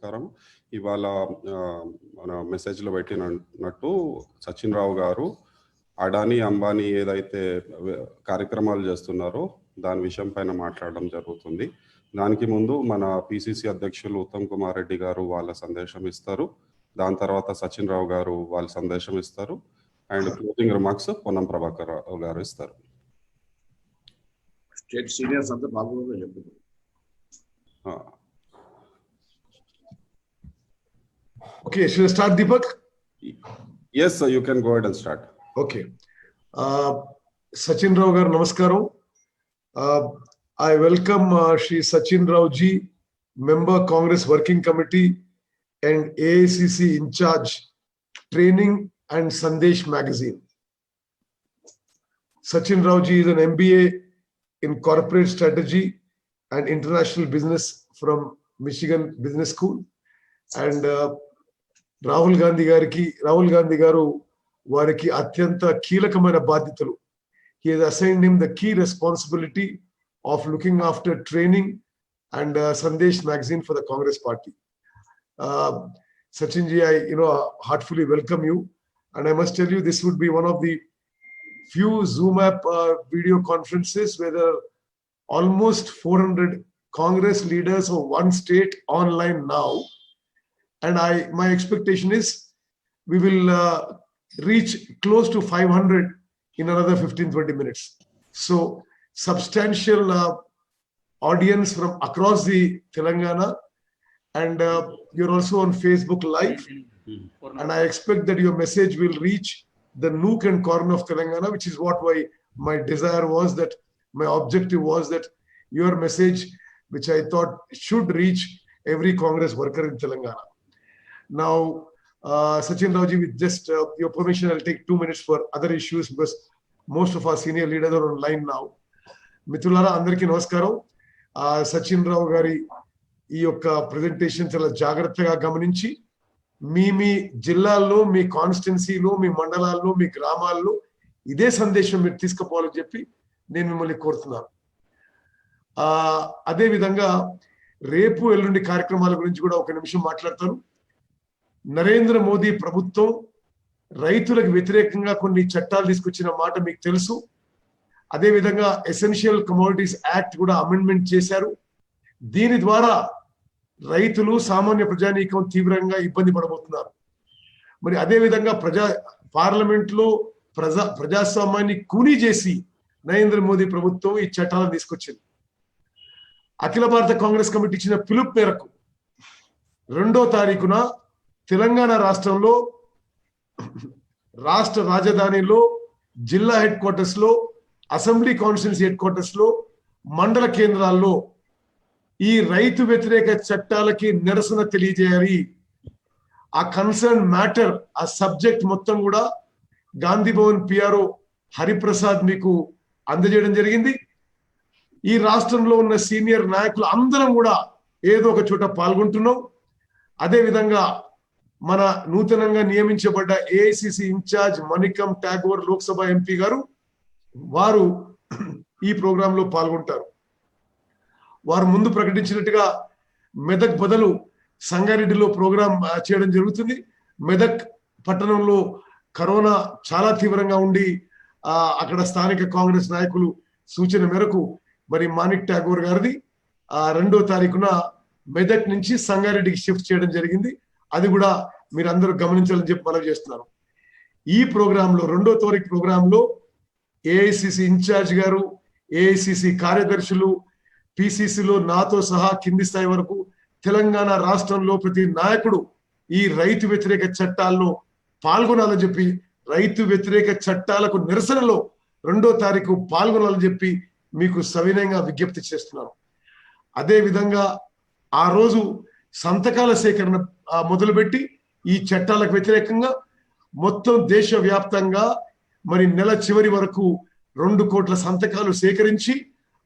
నమస్కారం. ఇవాళ మన మెసేజ్లో పెట్టినట్టు సచిన్ రావు గారు అడానీ అంబానీ ఏదైతే కార్యక్రమాలు చేస్తున్నారో దాని విషయం పైన మాట్లాడడం జరుగుతుంది. దానికి ముందు మన పిసిసి అధ్యక్షులు ఉత్తమ్ కుమార్ రెడ్డి గారు వాళ్ళ సందేశం ఇస్తారు. దాని తర్వాత సచిన్ రావు గారు వాళ్ళ సందేశం ఇస్తారు. And closing remarks Ponnam Prabhakar Rao గారు ఇస్తారు. స్టేట్ సీనియర్స్ అంతా పాల్గొనడం చెప్తున్నారు. Okay, should I start, Deepak? Yes, sir, you can go ahead and start. Okay. Sachin Rao gar, namaskaram. I welcome Shri Sachin Rao ji, Member Congress Working Committee and AICC in charge, Training and Sandesh Magazine. Sachin Rao ji is an MBA in Corporate Strategy and International Business from Michigan Business School. And Rahul Gandhi గారు వారికి అత్యంత కీలకమైన బాధ్యతలు. He has assigned him the key responsibility of looking after training and Sandesh magazine for the Congress party. Sachin ji, I heartfully welcome you, and I must tell you this would be one of the few Zoom app video conferences where there are almost 400 Congress leaders of one state online now. And my expectation is we will reach close to 500 in another 15-20 minutes. So substantial audience from across the Telangana, and you're also on Facebook Live. And I expect that your message will reach the nook and corner of Telangana, which is what my desire was, that my objective was that your message, which I thought should reach every Congress worker in Telangana. Now, Sachin Rao ji, with just your permission, I'll take 2 minutes for other issues because most of our senior leaders are online now. Mitulara, andariki namaskaram. Sachin Rao gari ఈ యొక్క presentation చాలా జాగ్రత్తగా గమనించి మీ జిల్లాల్లో, మీ కాన్స్టిట్యున్సీలో, మీ మండలాల్లో, మీ గ్రామాల్లో ఇదే సందేశం మీరు తీసుకుపోవాలని చెప్పి నేను మిమ్మల్ని కోరుతున్నాను. అదే విధంగా రేపు ఎల్లుండి కార్యక్రమాల గురించి కూడా ఒక నిమిషం మాట్లాడతాను. నరేంద్ర మోదీ ప్రభుత్వం రైతులకు వ్యతిరేకంగా కొన్ని చట్టాలు తీసుకొచ్చిన మాట మీకు తెలుసు. అదేవిధంగా ఎసెన్షియల్ కమోడిటీస్ యాక్ట్ కూడా అమెండ్మెంట్ చేశారు. దీని ద్వారా రైతులు, సామాన్య ప్రజానీకం తీవ్రంగా ఇబ్బంది పడబోతున్నారు. మరి అదేవిధంగా పార్లమెంట్లో ప్రజాస్వామ్యాన్ని కూనీ చేసి నరేంద్ర మోదీ ప్రభుత్వం ఈ చట్టాలను తీసుకొచ్చింది. అఖిల భారత కాంగ్రెస్ కమిటీ ఇచ్చిన పిలుపు మేరకు 2వ తారీఖున తెలంగాణ రాష్ట్రంలో రాష్ట్ర రాజధానిలో, జిల్లా హెడ్ క్వార్టర్స్ లో, అసెంబ్లీ కాన్స్టిట్యున్సీ హెడ్ క్వార్టర్స్ లో, మండల కేంద్రాల్లో ఈ రైతు వ్యతిరేక చట్టాలకి నిరసన తెలియజేయాలి. ఆ కన్సర్న్ మ్యాటర్, ఆ సబ్జెక్ట్ మొత్తం కూడా గాంధీ భవన్ పిఆర్ఓ హరిప్రసాద్ మీకు అందజేయడం జరిగింది. ఈ రాష్ట్రంలో ఉన్న సీనియర్ నాయకులు అందరం కూడా ఏదో ఒక చోట పాల్గొంటున్నాం. అదేవిధంగా మన నూతనంగా నియమించబడ్డ AICC in-charge Manickam Tagore Lok Sabha MP గారు వారు ఈ ప్రోగ్రామ్ లో పాల్గొంటారు. వారు ముందు ప్రకటించినట్టుగా మెదక్ బదులు సంగారెడ్డిలో ప్రోగ్రాం చేయడం జరుగుతుంది. మెదక్ పట్టణంలో కరోనా చాలా తీవ్రంగా ఉండి అక్కడ స్థానిక కాంగ్రెస్ నాయకులు సూచన మేరకు మరి మాణిక్ ఠాగూర్ గారిది 2వ తారీఖున మెదక్ నుంచి సంగారెడ్డికి షిఫ్ట్ చేయడం జరిగింది. అది కూడా మీరు అందరూ గమనించాలని చెప్పి మనవి చేస్తున్నాను. ఈ ప్రోగ్రాంలో 2వ తారీఖు ప్రోగ్రాంలో ఏఐసిసి ఇన్ఛార్జ్ గారు, ఏఐసిసి కార్యదర్శులు, పిసిసిలో నాతో సహా కింది స్థాయి వరకు తెలంగాణ రాష్ట్రంలో ప్రతి నాయకుడు ఈ రైతు వ్యతిరేక చట్టాల్లో పాల్గొనాలని చెప్పి, రైతు వ్యతిరేక చట్టాలకు నిరసనలో 2వ తారీఖు పాల్గొనాలని చెప్పి మీకు సవినయంగా విజ్ఞప్తి చేస్తున్నాను. అదే విధంగా ఆ రోజు సంతకాల సేకరణ మొదలుపెట్టి ఈ చట్టాలకు వ్యతిరేకంగా మొత్తం దేశవ్యాప్తంగా మరి నెల చివరి వరకు 2 కోట్ల సంతకాలు సేకరించి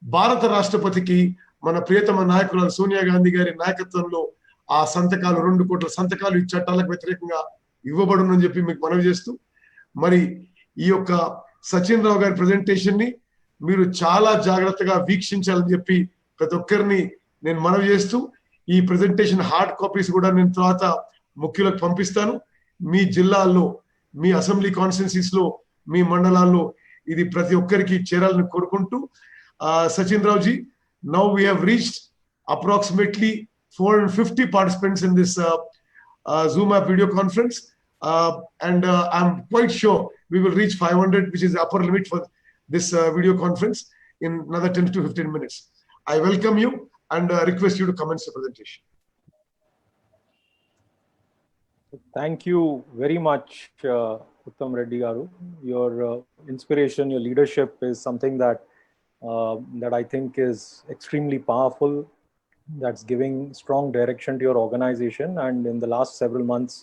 భారత రాష్ట్రపతికి మన ప్రియతమ నాయకురాలు సోనియా గాంధీ గారి నాయకత్వంలో ఆ సంతకాలు 2 కోట్ల సంతకాలు ఈ చట్టాలకు వ్యతిరేకంగా ఇవ్వబడునని చెప్పి మీకు మనవి చేస్తూ, మరి ఈ యొక్క సచిన్ రావు గారి ప్రెజెంటేషన్ ని మీరు చాలా జాగ్రత్తగా వీక్షించాలని చెప్పి ప్రతి ఒక్కరిని నేను మనవి చేస్తూ, ఈ ప్రెజెంటేషన్ హార్డ్ కాపీస్ కూడా నేను తర్వాత ముఖ్యులకు పంపిస్తాను. మీ జిల్లాల్లో, మీ అసెంబ్లీ కాన్స్టిట్యున్సీస్ లో, మీ మండలాల్లో ఇది ప్రతి ఒక్కరికి చేరాలని కోరుకుంటూ, Sachin Rao ji, now we have reached approximately 450 participants in this Zoom app video conference, and I'm quite sure we will reach 500, which is the upper limit for this video conference, in another 10 to 15 minutes. I welcome you and request you to commence the presentation. Thank you very much, Uttam Reddy Garu. Your inspiration, your leadership is something that I think is extremely powerful, that's giving strong direction to your organization. And in the last several months,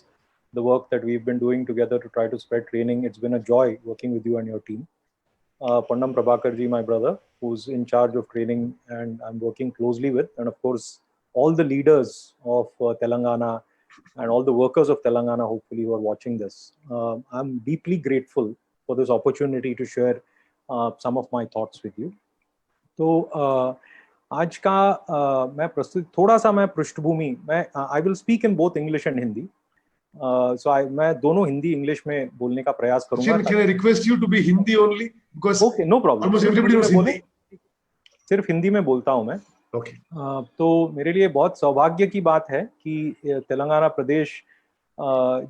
the work that we've been doing together to try to spread training, it's been a joy working with you and your team. Ponnam Prabhakar ji, my brother, who's in charge of training and I'm working closely with, and of course, all the leaders of Telangana and all the workers of Telangana, hopefully, who are watching this. I'm deeply grateful for this opportunity to share some of my thoughts with you. तो आज का मैं प्रस्तुत थोड़ा सा मैं पृष्ठभूमि मैं I will speak in both English and Hindi, सो मैं दोनों हिंदी इंग्लिश में बोलने का प्रयास करूंगा. Can I request you to be Hindi only, because okay, no problem, almost everybody knows Hindi. सिर्फ हिंदी में बोलता हूं मैं. Okay. तो मेरे लिए बहुत सौभाग्य की बात है कि तेलंगाना प्रदेश,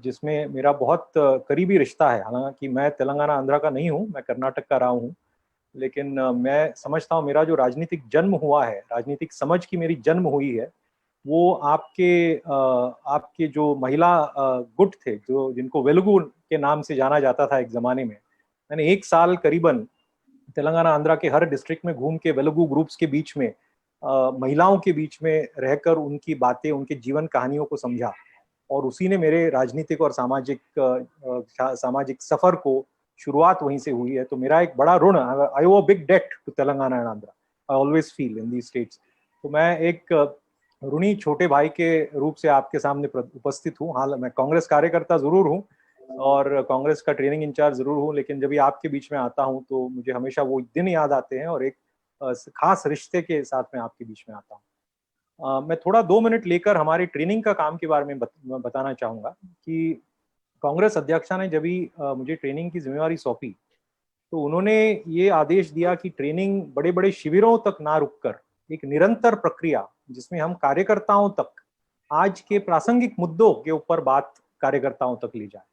जिसमें मेरा बहुत करीबी रिश्ता है, हालांकि मैं तेलंगाना आंध्रा का नहीं हूं, मैं कर्नाटक का रहा हूं, लेकिन मैं समझता हूँ मेरा जो राजनीतिक जन्म हुआ है, राजनीतिक समझ की मेरी जन्म हुई है, वो आपके जो महिला गुट थे, जिनको वेलुगु के नाम से जाना जाता था एक जमाने में. मैंने 1 साल करीबन तेलंगाना आंध्रा के हर डिस्ट्रिक्ट में घूम के वेलुगु ग्रुप्स के बीच में, महिलाओं के बीच में रहकर उनकी बातें, उनके जीवन कहानियों को समझा, और उसी ने मेरे राजनीतिक और सामाजिक सफर को शुरुआत वहीं से हुई है. तो मेरा एक बड़ा ऋण, I owe big debt to Telangana and Andhra, I always feel in these states. तो मैं एक ऋणी छोटे भाई के रूप से आपके सामने उपस्थित हूँ. हाल मैं कांग्रेस कार्यकर्ता जरूर हूँ और कांग्रेस का ट्रेनिंग इंचार्ज जरूर हूँ, लेकिन जब भी आपके बीच में आता हूँ तो मुझे हमेशा वो दिन याद आते हैं, और एक खास रिश्ते के साथ में आपके बीच में आता हूँ. मैं थोड़ा 2 मिनट लेकर हमारे ट्रेनिंग का काम के बारे में बताना चाहूँगा कि कांग्रेस अध्यक्षा ने जब भी मुझे ट्रेनिंग की जिम्मेवारी सौंपी, तो उन्होंने ये आदेश दिया कि ट्रेनिंग बड़े बड़े शिविरों तक ना रुककर एक निरंतर प्रक्रिया, जिसमें हम कार्यकर्ताओं तक आज के प्रासंगिक मुद्दों के ऊपर बात कार्यकर्ताओं तक ले जाए.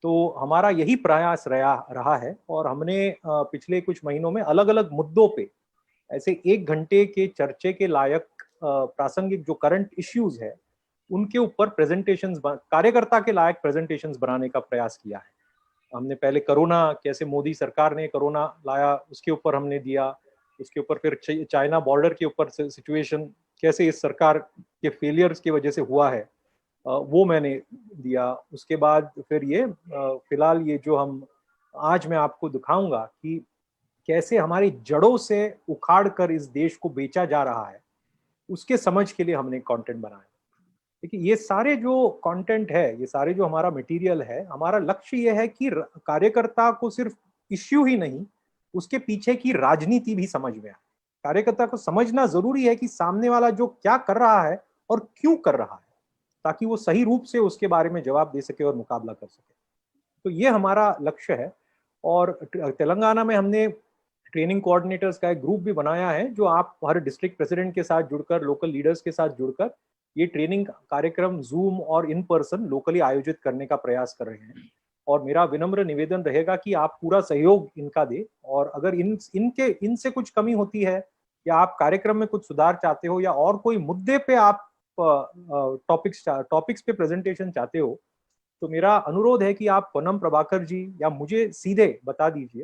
तो हमारा यही प्रयास रहा है, और हमने पिछले कुछ महीनों में अलग अलग मुद्दों पे ऐसे 1 घंटे के चर्चे के लायक प्रासंगिक जो करंट इश्यूज है, उनके ऊपर प्रेजेंटेशंस, कार्यकर्ता के लायक प्रेजेंटेशंस बनाने का प्रयास किया है. हमने पहले कोरोना, कैसे मोदी सरकार ने कोरोना लाया, उसके ऊपर हमने दिया. उसके ऊपर फिर चाइना बॉर्डर के ऊपर सिचुएशन कैसे इस सरकार के फेलियर्स की वजह से हुआ है, वो मैंने दिया. उसके बाद फिर ये फिलहाल ये जो हम आज मैं आपको दिखाऊंगा कि कैसे हमारी जड़ों से उखाड़ कर इस देश को बेचा जा रहा है, उसके समझ के लिए हमने कंटेंट बनाया. देखिए, ये सारे जो कंटेंट है, ये सारे जो हमारा मटेरियल है, हमारा लक्ष्य ये है कि कार्यकर्ता को सिर्फ इश्यू ही नहीं, उसके पीछे की राजनीति भी समझ में आए. कार्यकर्ता को समझना जरूरी है कि सामने वाला जो क्या कर रहा है और क्यों कर रहा है, ताकि वो सही रूप से उसके बारे में जवाब दे सके और मुकाबला कर सके. तो ये हमारा लक्ष्य है. और तेलंगाना में हमने ट्रेनिंग कोऑर्डिनेटर्स का एक ग्रुप भी बनाया है, जो आप हर डिस्ट्रिक्ट प्रेसिडेंट के साथ जुड़कर, लोकल लीडर्स के साथ जुड़कर ये ट्रेनिंग कार्यक्रम जूम और इन पर्सन लोकली आयोजित करने का प्रयास कर रहे हैं. और मेरा विनम्र निवेदन रहेगा कि आप पूरा सहयोग इनका दें, और अगर इनसे कुछ कमी होती है, या आप कार्यक्रम में कुछ सुधार चाहते हो, या और कोई मुद्दे पे आप टॉपिक्स पे प्रेजेंटेशन चाहते हो, तो मेरा अनुरोध है कि आप पोन्नम प्रभाकर जी या मुझे सीधे बता दीजिए.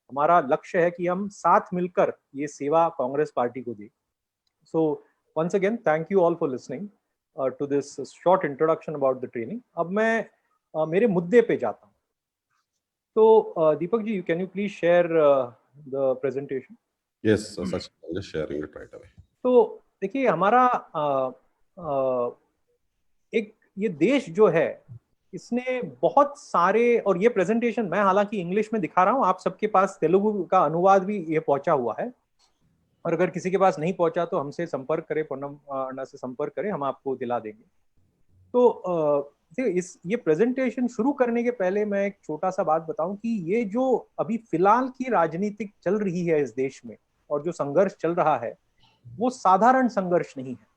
हमारा लक्ष्य है कि हम साथ मिलकर ये सेवा कांग्रेस पार्टी को दें. सो once again, thank you all for listening to this short introduction about the training. अब मैं मेरे मुद्दे पे जाता हूँ. तो Deepak ji, can you please share the presentation? Yes, Sachin, I'm just sharing it right away. तो देखिए, हमारा एक ये देश जो है, इसने बहुत सारे, और ये प्रेजेंटेशन मैं हालांकि इंग्लिश में दिखा रहा हूँ, आप सबके पास तेलुगु का अनुवाद भी ये पहुंचा हुआ है. और अगर किसी के पास नहीं पहुंचा तो हमसे संपर्क करें, पूनम अण्णा से संपर्क करें, हम आपको दिला देंगे। तो ये प्रेजेंटेशन शुरू करने के पहले मैं एक छोटा सा बात बताऊं कि ये जो अभी फिलहाल की राजनीतिक चल रही है इस देश में और जो संघर्ष चल रहा है वो साधारण संघर्ष नहीं है।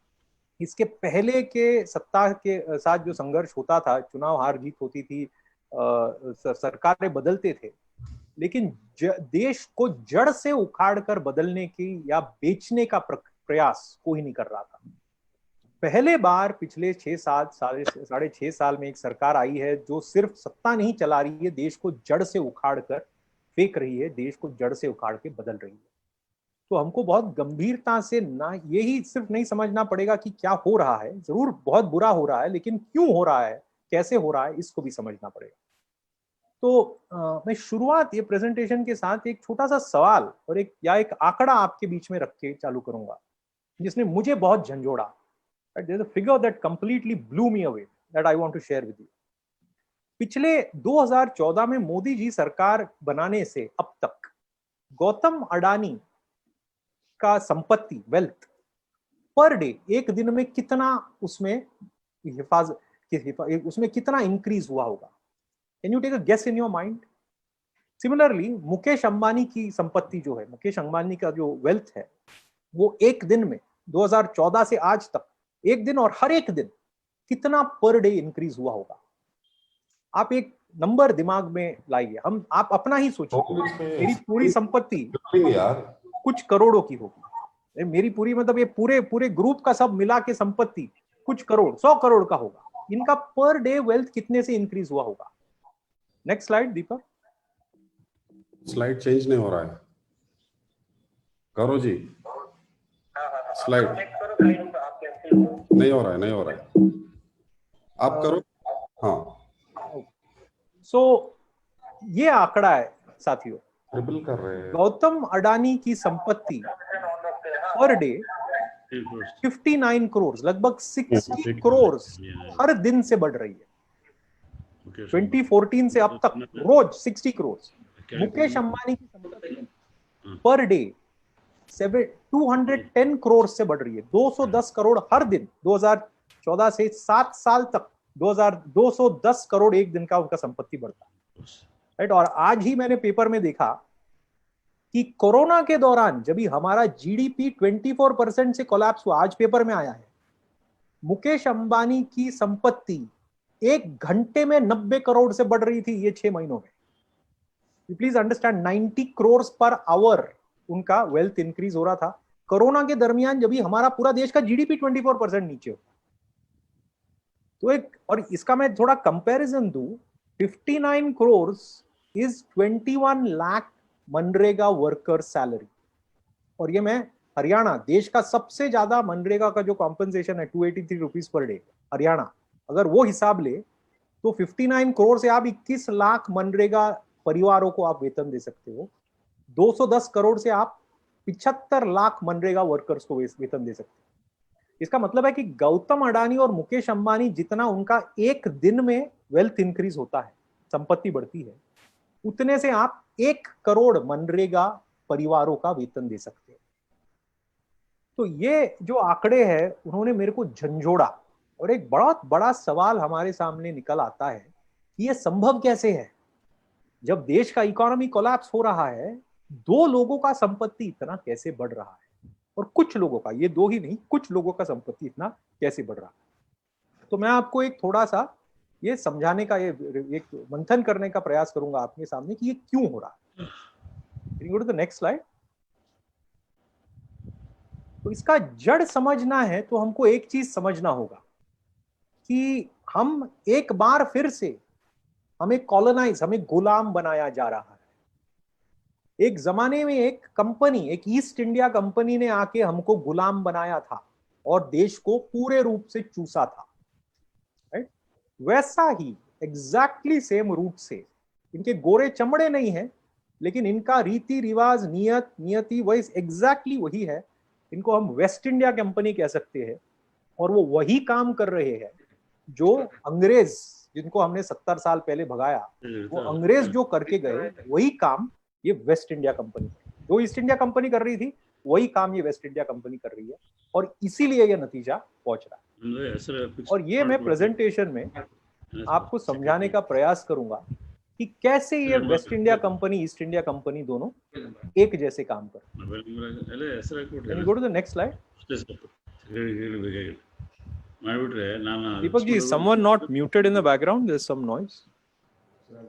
इसके पहले के सत्ता के साथ जो संघर्ष होता था, चुनाव हार जीत होती थी, सरकारें बदलते थे, लेकिन देश को जड़ से उखाड़ कर बदलने की या बेचने का प्रयास कोई नहीं कर रहा था। पहले बार पिछले 6-6.5 साल में एक सरकार आई है जो सिर्फ सत्ता नहीं चला रही है, देश को जड़ से उखाड़ कर फेंक रही है, देश को जड़ से उखाड़ के बदल रही है। तो हमको बहुत गंभीरता से ना यही सिर्फ नहीं समझना पड़ेगा कि क्या हो रहा है, जरूर बहुत बुरा हो रहा है, लेकिन क्यों हो रहा है, कैसे हो रहा है, इसको भी समझना पड़ेगा। तो मैं शुरुआत ये प्रेजेंटेशन के साथ एक छोटा सा सवाल और एक आंकड़ा आपके बीच में रख के चालू करूंगा जिसने मुझे बहुत झंझोड़ा। There's a figure that completely blew me away that I want to share with you. पिछले 2014 में मोदी जी सरकार बनाने से अब तक गौतम अडानी का संपत्ति वेल्थ पर डे एक दिन में कितना उसमें कितना इंक्रीज हुआ होगा? Can you take a guess in your mind? Similarly Mukesh Ambani की संपत्ति जो है, मुकेश अंबानी का जो वेल्थ है, वो एक दिन में 2014 से आज तक एक दिन और हर एक दिन कितना पर डे इंक्रीज हुआ होगा? आप एक नंबर दिमाग में लाइए, आप अपना ही सोचिए। मेरी पूरी संपत्ति कुछ करोड़ों की होगी, मेरी पूरी मतलब ये पूरे ग्रुप का सब मिला के संपत्ति कुछ करोड़, 100 करोड़ का होगा। इनका पर डे वेल्थ कितने से इंक्रीज हुआ होगा? नेक्स्ट स्लाइड दीपक। स्लाइड चेंज नहीं हो रहा है, करो जी। स्लाइड नहीं हो रहा है, आप करो। हाँ, सो ये आंकड़ा है साथियों, ट्रिपल कर रहे हैं। गौतम अडानी की संपत्ति पर डे 59 करोड़, लगभग 60 करोड़ हर दिन से बढ़ रही है। 2014 से अब तक रोज 60 करोड़। मुकेश अंबानी की संपत्ति पर डे 210 करोड़ से बढ़ रही है, 210 करोड़ हर दिन। 2014 से 7 साल तक 210 करोड़ एक दिन का उनका संपत्ति बढ़ता है, राइट। और आज ही मैंने पेपर में देखा कि कोरोना के दौरान जब हमारा जीडीपी 24% से कोलैप्स हुआ, आज पेपर में आया है, मुकेश अंबानी की संपत्ति एक घंटे में 90 करोड़ से बढ़ रही थी ये 6 महीनों में। You please understand, 90 crore per hour उनका वेल्थ इंक्रीज हो रहा था कोरोना के दरमियान, जब हमारा पूरा देश का जीडीपी 24% नीचे हो। तो और इसका मैं थोड़ा कंपैरिजन दूं, 59 crore is 21 lakh MNREGA worker salary. और ये मैं हरियाणा, देश का सबसे ज्यादा मनरेगा का जो कॉम्पनसेशन है 283 रुपीज पर डे, हरियाणा, अगर वो हिसाब ले तो 59 करोड़ से आप 21 लाख मनरेगा परिवारों को आप वेतन दे सकते हो। 210 करोड़ से आप 75 लाख मनरेगा वर्कर्स को वेतन दे सकते हो। इसका मतलब है कि गौतम अडानी और मुकेश अंबानी जितना उनका एक दिन में वेल्थ इंक्रीज होता है, संपत्ति बढ़ती है, उतने से आप 1 करोड़ मनरेगा परिवारों का वेतन दे सकते हो। तो ये जो आंकड़े हैं उन्होंने मेरे को झंझोड़ा, और एक बहुत बड़ा सवाल हमारे सामने निकल आता है कि ये संभव कैसे है? जब देश का इकोनॉमी कोलैप्स हो रहा है, 2 लोगों का संपत्ति इतना कैसे बढ़ रहा है? और कुछ लोगों का, ये 2 ही नहीं, कुछ लोगों का संपत्ति इतना कैसे बढ़ रहा है? तो मैं आपको एक थोड़ा सा ये समझाने का, ये एक मंथन करने का प्रयास करूंगा आपके सामने कि ये क्यों हो रहा है। Go to the next slide. तो इसका जड़ समझना है तो हमको एक चीज समझना होगा कि हम एक बार फिर से हमें कॉलोनाइज, हमें गुलाम बनाया जा रहा है। एक जमाने में एक कंपनी, एक ईस्ट इंडिया कंपनी ने आके हमको गुलाम बनाया था और देश को पूरे रूप से चूसा था, राइट। वैसा ही एग्जैक्टली सेम रूट से, इनके गोरे चमड़े नहीं है लेकिन इनका रीति रिवाज, नियति वही एग्जैक्टली वही है। इनको हम वेस्ट इंडिया कंपनी कह सकते हैं, और वो वही काम कर रहे हैं जो अंग्रेज, जिनको हमने 70 साल पहले भगाया, वो अंग्रेज जो करके गए वही काम ये वेस्ट इंडिया कंपनी, जो ईस्ट इंडिया कंपनी कर रही थी वही काम ये वेस्ट इंडिया कंपनी कर रही है और इसीलिए ये नतीजा पहुंच रहा है। और ये मैं प्रेजेंटेशन में आपको समझाने का प्रयास करूंगा कि कैसे ये West India Company, East India Company दोनों एक जैसे काम कर। Go to the next slide. Deepak ji, is someone not muted in the background? There's some noise.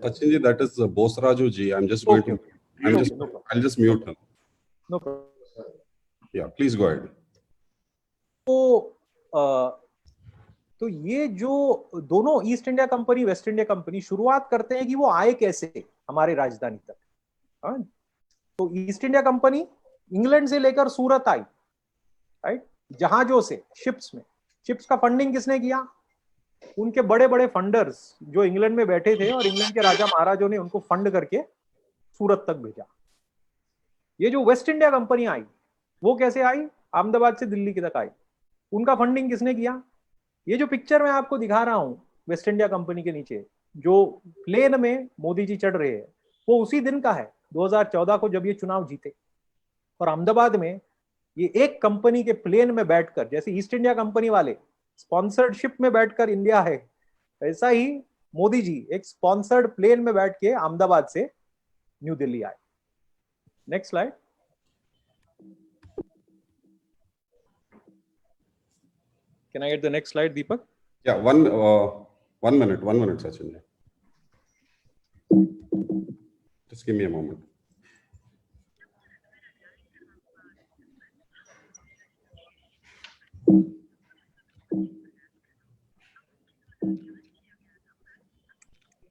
Sachin ji, that is Bosraju ji. I'm just going to. I'll just mute him. No problem. Yeah, please go ahead. तो ये जो दोनों east India company, waste India company शुरुआत करते हैं कि वो आए कैसे हमारे राजधानी तक। हाँ, तो ईस्ट इंडिया कंपनी इंग्लैंड से लेकर सूरत आई, राइट, जहाजों से, शिप्स में। शिप्स का फंडिंग किसने किया? उनके बड़े बड़े फंडर्स जो इंग्लैंड में बैठे थे और इंग्लैंड के राजा महाराजों ने उनको फंड करके सूरत तक भेजा। ये जो वेस्ट इंडिया कंपनी आई वो कैसे आई? अहमदाबाद से दिल्ली तक आई। उनका फंडिंग किसने किया? ये जो पिक्चर मैं आपको दिखा रहा हूं वेस्ट इंडिया कंपनी के नीचे जो प्लेन में मोदी जी चढ़ रहे हैं, वो उसी दिन का है, 2014 को, जब ये चुनाव जीते। और अहमदाबाद में ये एक कंपनी के प्लेन में बैठकर, जैसे ईस्ट इंडिया कंपनी वाले स्पॉन्सर्डशिप में बैठकर इंडिया है, ऐसा ही मोदी जी एक स्पॉन्सर्ड प्लेन में बैठ के अहमदाबाद से न्यू दिल्ली आए। Next slide. Can I get the next slide, Deepak? Yeah, one minute, Sachin. Just give me a moment.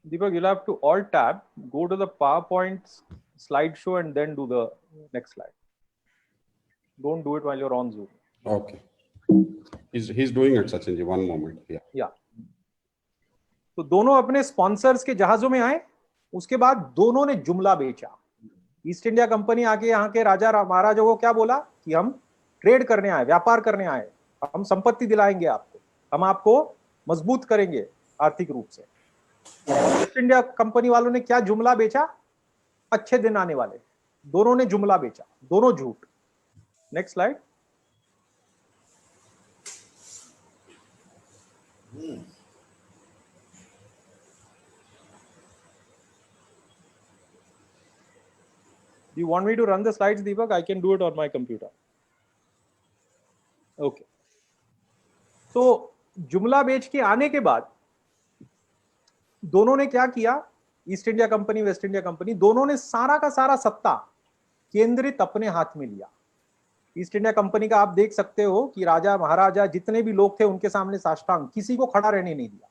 Deepak, you'll have to alt tab, go to the PowerPoint slideshow and then do the next slide. Don't do it while you're on Zoom. Okay. He's doing it, Sachin ji. One moment. Yeah. तो दोनों अपने sponsors के जहाजों में आए, उसके बाद दोनों ने जुमला बेचा। ईस्ट इंडिया कंपनी आके यहाँ के राजा महाराजों को क्या बोला कि हम ट्रेड करने आए, व्यापार करने आए, हम संपत्ति दिलाएंगे आपको, हम आपको मजबूत करेंगे आर्थिक रूप से। ईस्ट इंडिया कंपनी वालों ने क्या जुमला बेचा? अच्छे दिन आने वाले। दोनों ने जुमला बेचा, दोनों झूठ। Next slide. You want me to run the slides, Deepak? I can do it on my computer. Okay. तो जुमला बेच के आने के बाद दोनों ने क्या किया? East India company, waste India Company, दोनों ने सारा का सारा सत्ता केंद्रित अपने हाथ में लिया। ईस्ट इंडिया कंपनी का आप देख सकते हो कि राजा महाराजा जितने भी लोग थे उनके सामने साष्टांग, किसी को खड़ा रहने नहीं दिया।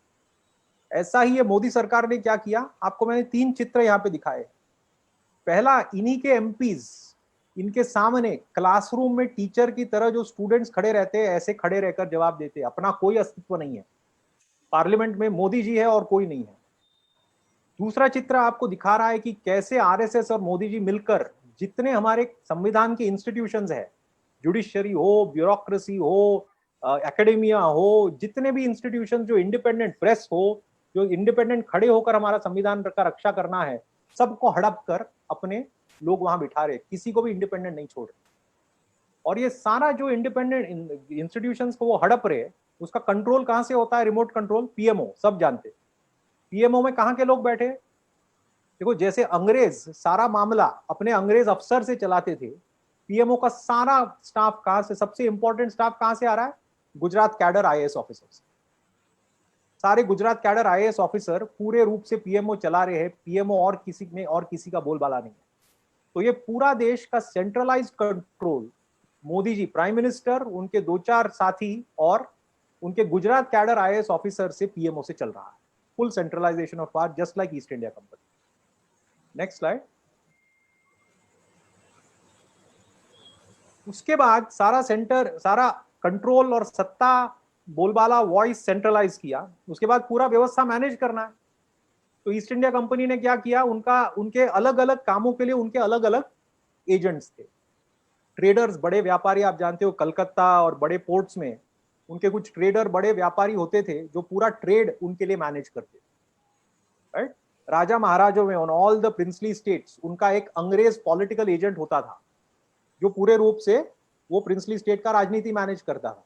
ऐसा ही ये मोदी सरकार ने क्या किया? आपको मैंने 3 चित्र यहाँ पे दिखाए। पहला, इन्हीं के एमपीज इनके सामने क्लासरूम में टीचर की तरह जो स्टूडेंट्स खड़े रहते हैं, ऐसे खड़े रहकर जवाब देते, अपना कोई अस्तित्व नहीं है। पार्लियामेंट में मोदी जी है और कोई नहीं है। दूसरा चित्र आपको दिखा रहा है कि कैसे आरएसएस और मोदी जी मिलकर जितने हमारे संविधान के इंस्टीट्यूशंस है, जुडिशरी हो, ब्यूरोक्रेसी हो, एकेडेमिया हो, जितने भी इंस्टीट्यूशन जो इंडिपेंडेंट, प्रेस हो, जो इंडिपेंडेंट खड़े होकर हमारा संविधान का रक्षा करना है, सबको हड़प कर अपने लोग वहां बिठा रहे, किसी को भी इंडिपेंडेंट नहीं छोड़ रहे। और ये सारा जो इंडिपेंडेंट इंस्टीट्यूशंस को वो हड़प रहे, उसका कंट्रोल कहां से होता है? रिमोट कंट्रोल, पीएमओ, सब जानते। पीएमओ में कहां के लोग बैठे? देखो, जैसे अंग्रेज सारा मामला अपने अंग्रेज अफसर से चलाते थे, पीएमओ का सारा स्टाफ कहां से, सबसे इंपॉर्टेंट स्टाफ कहां से आ रहा है? Gujarat cadre IAS officers. सारे गुजरात कैडर आईएएस ऑफिसर पूरे रूप से पीएमओ चला रहे हैं। पीएमओ और किसी में और किसी का बोलबाला नहीं है। तो ये पूरा देश का centralised control Modi ji, prime minister, उनके 2-4 साथी और उनके गुजरात कैडर आईएएस ऑफिसर से, पीएमओ से चल रहा है। Full centralisation of power, just like East India Company. Next slide. उसके बाद सारा कंट्रोल और सत्ता, बोलबाला, वॉइस सेंट्रलाइज किया। उसके बाद पूरा व्यवस्था मैनेज करना है। तो ईस्ट इंडिया कंपनी ने क्या किया? उनके अलग अलग कामों के लिए उनके अलग अलग एजेंट्स थे। ट्रेडर्स, बड़े व्यापारी, आप जानते हो कलकत्ता और बड़े पोर्ट्स में उनके कुछ ट्रेडर, बड़े व्यापारी होते थे जो पूरा ट्रेड उनके लिए मैनेज करते थे, राइट। राजा महाराजों में, on all the princely states, उनका एक अंग्रेज पॉलिटिकल एजेंट होता था। जो पूरे रूप से वो प्रिंसली स्टेट का राजनीति मैनेज करता था,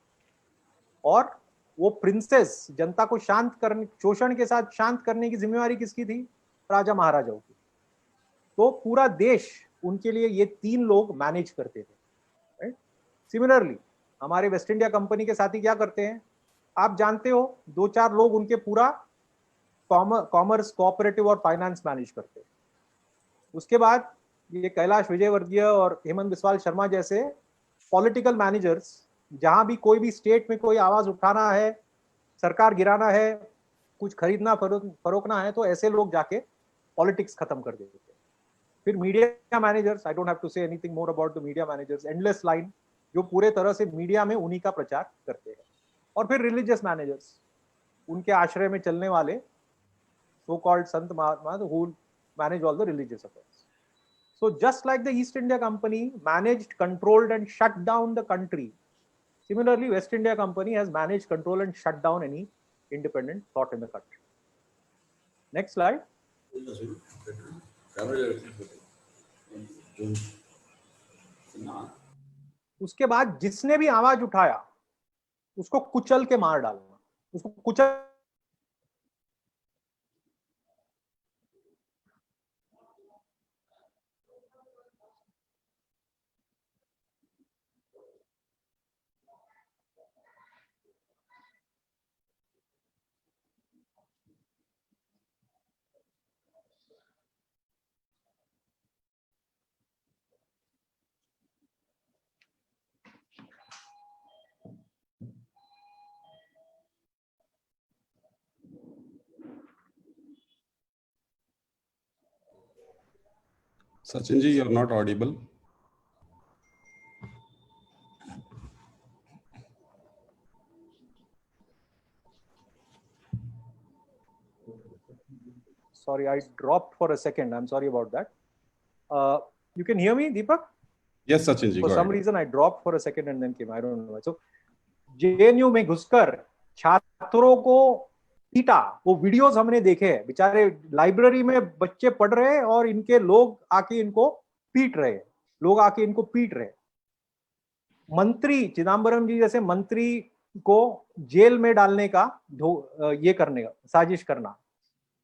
और वो प्रिंसेस जनता को शांत करने, शोषण के साथ शांत करने की जिम्मेवारी किसकी थी? राजा महाराजाओं की। तो पूरा देश उनके लिए ये 3 लोग मैनेज करते थे, राइट? सिमिलरली हमारे वेस्ट इंडिया कंपनी के साथी क्या करते हैं आप जानते हो, 2-4 लोग उनके पूरा कॉमर्स, कोऑपरेटिव और फाइनेंस मैनेज करते हैं। उसके बाद ये कैलाश विजयवर्गीय और हेमंत बिस्वाल शर्मा जैसे पॉलिटिकल मैनेजर्स, जहां भी कोई भी स्टेट में कोई आवाज उठाना है, सरकार गिराना है, कुछ खरीदना फरोखना है, तो ऐसे लोग जाके पॉलिटिक्स खत्म कर देते हैं। फिर media managers, I don't have to say anything more about the media managers, endless line, जो पूरे तरह से मीडिया में उन्हीं का प्रचार करते हैं। और फिर रिलीजियस मैनेजर्स, उनके आश्रय में चलने वाले सो कॉल्ड संत महात्मा who manage all the religious affairs. So just like the East India Company managed, controlled and shut down the country, similarly West India Company has managed, controlled and shut down any independent thought in the country. Next slide. उसके बाद जिसने भी आवाज उठाया उसको कुचल के मार डालना, उसको कुचल Sachin ji, you're not audible. Sorry, I dropped for a second. I'm sorry about that. You can hear me, Deepak? Yes, Sachin ji, For go some ahead. reason, I dropped for a second and then came. I don't know why. So, JNU में घुसकर छात्रों को पीटा, वो videos हमने देखे हैं। बेचारे लाइब्रेरी में बच्चे पढ़ रहे हैं और इनके लोग आके इनको पीट रहे हैं, लोग आके इनको पीट रहे हैं। मंत्री चिदम्बरम जी जैसे मंत्री को जेल में डालने का ये करने का साजिश करना,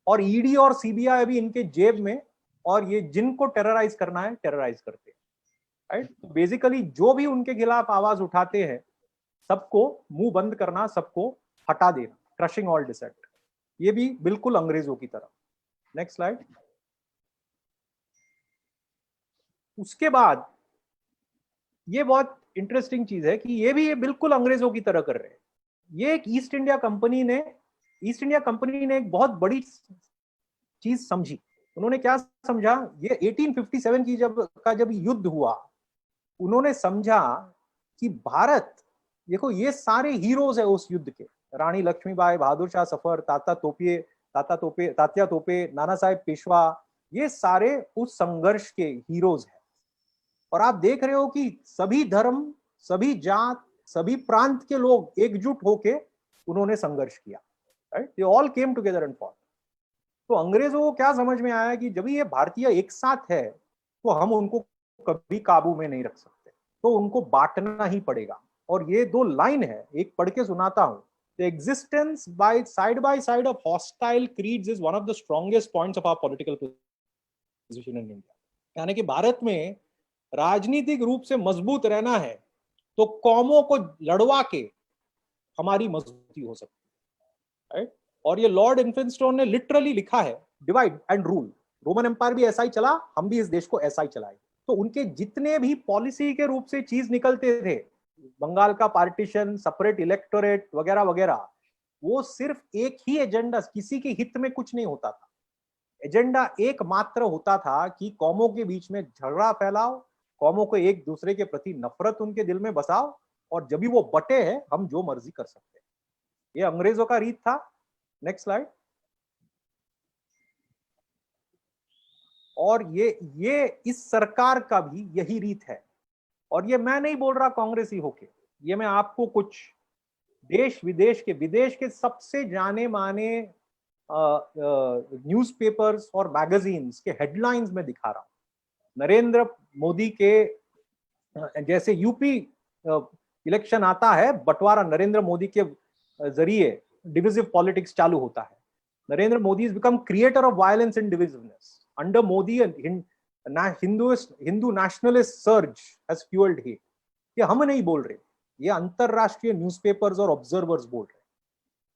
और ईडी और सीबीआई अभी इनके जेब में, और ये जिनको टेरराइज करना है टेरराइज करते हैं, राइट? बेसिकली जो भी उनके खिलाफ आवाज उठाते हैं सबको मुंह बंद करना, सबको हटा देना, क्रशिंग ऑल डिसेंट। ये भी बिल्कुल अंग्रेजों की तरह। Next slide. उसके बाद ये बहुत इंटरेस्टिंग चीज है कि ये बिल्कुल अंग्रेजों की तरह कर रहे हैं। ये एक ईस्ट इंडिया कंपनी ने एक बहुत बड़ी चीज समझी। उन्होंने क्या समझा? ये 1857 की जब युद्ध हुआ, उन्होंने समझा कि भारत, देखो ये सारे हीरोज है उस युद्ध के, रानी लक्ष्मीबाई, बहादुर शाह जफर, तात्या तोपे, नाना साहेब पेशवा, ये सारे उस संघर्ष के हीरोज हैं। और आप देख रहे हो कि सभी धर्म, सभी जात, सभी प्रांत के लोग एकजुट होके उन्होंने संघर्ष किया, right? They all came together and fought. तो अंग्रेजों को क्या समझ में आया कि जब ये भारतीय एक साथ है तो हम उनको कभी काबू में नहीं रख सकते, तो उनको बांटना ही पड़ेगा। और ये 2 लाइन है, एक पढ़ के सुनाता हूं। The existence by side of hostile creeds is one of the strongest points of our political position in India. यानी कि भारत में राजनीतिक रूप से मजबूत रहना है तो कौमों को लड़वा के हमारी मजबूती हो सकती है, राइट? और ये लॉर्ड इन्फेंस्टोन ने लिटरली लिखा है, divide and rule. Roman empire भी ऐसा ही चला, हम भी इस देश को ऐसा ही चलाए। तो उनके जितने भी पॉलिसी के रूप से चीज निकलते थे, बंगाल का पार्टीशन, सेपरेट इलेक्टोरेट वगैरह वगैरह, वो सिर्फ एक ही एजेंडा, किसी के हित में कुछ नहीं होता था। एजेंडा एक मात्र होता था कि कौमों के बीच में झगड़ा फैलाओ, कौमों को एक दूसरे के प्रति नफरत उनके दिल में बसाओ, और जब भी वो बटे हैं हम जो मर्जी कर सकते हैं। ये अंग्रेजों का रीत था। Next slide. और ये इस सरकार का भी यही रीत है। और ये मैं नहीं बोल रहा कांग्रेसी होके, ये मैं आपको कुछ देश विदेश के सबसे जाने माने न्यूज़पेपर्स और मैगजीन्स के हेडलाइंस में दिखा रहा हूं। नरेंद्र मोदी के जैसे यूपी इलेक्शन आता है, बंटवारा नरेंद्र मोदी के जरिए डिविजिव पॉलिटिक्स चालू होता है. Narendra Modi has become creator of violence and divisiveness. Under Modi, Hindu nationalist surge has fueled hate. ये हम नहीं बोल रहे, ये अंतरराष्ट्रीय न्यूज़पेपर्स और ऑब्जर्वर्स बोल रहे हैं,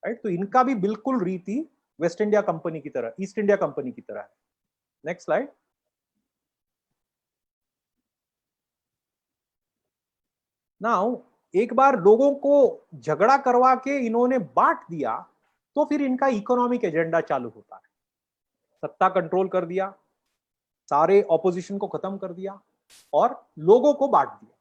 राइट. तो इनका भी बिल्कुल रीति वेस्ट इंडिया कंपनी की तरह, ईस्ट इंडिया कंपनी की तरह है. Next slide. नाउ एक बार लोगों को झगड़ा करवा के इन्होंने बांट दिया, तो फिर इनका इकोनॉमिक एजेंडा चालू होता है. सत्ता कंट्रोल कर दिया, सारे ऑपोजिशन को खत्म कर दिया और लोगों को बांट दिया.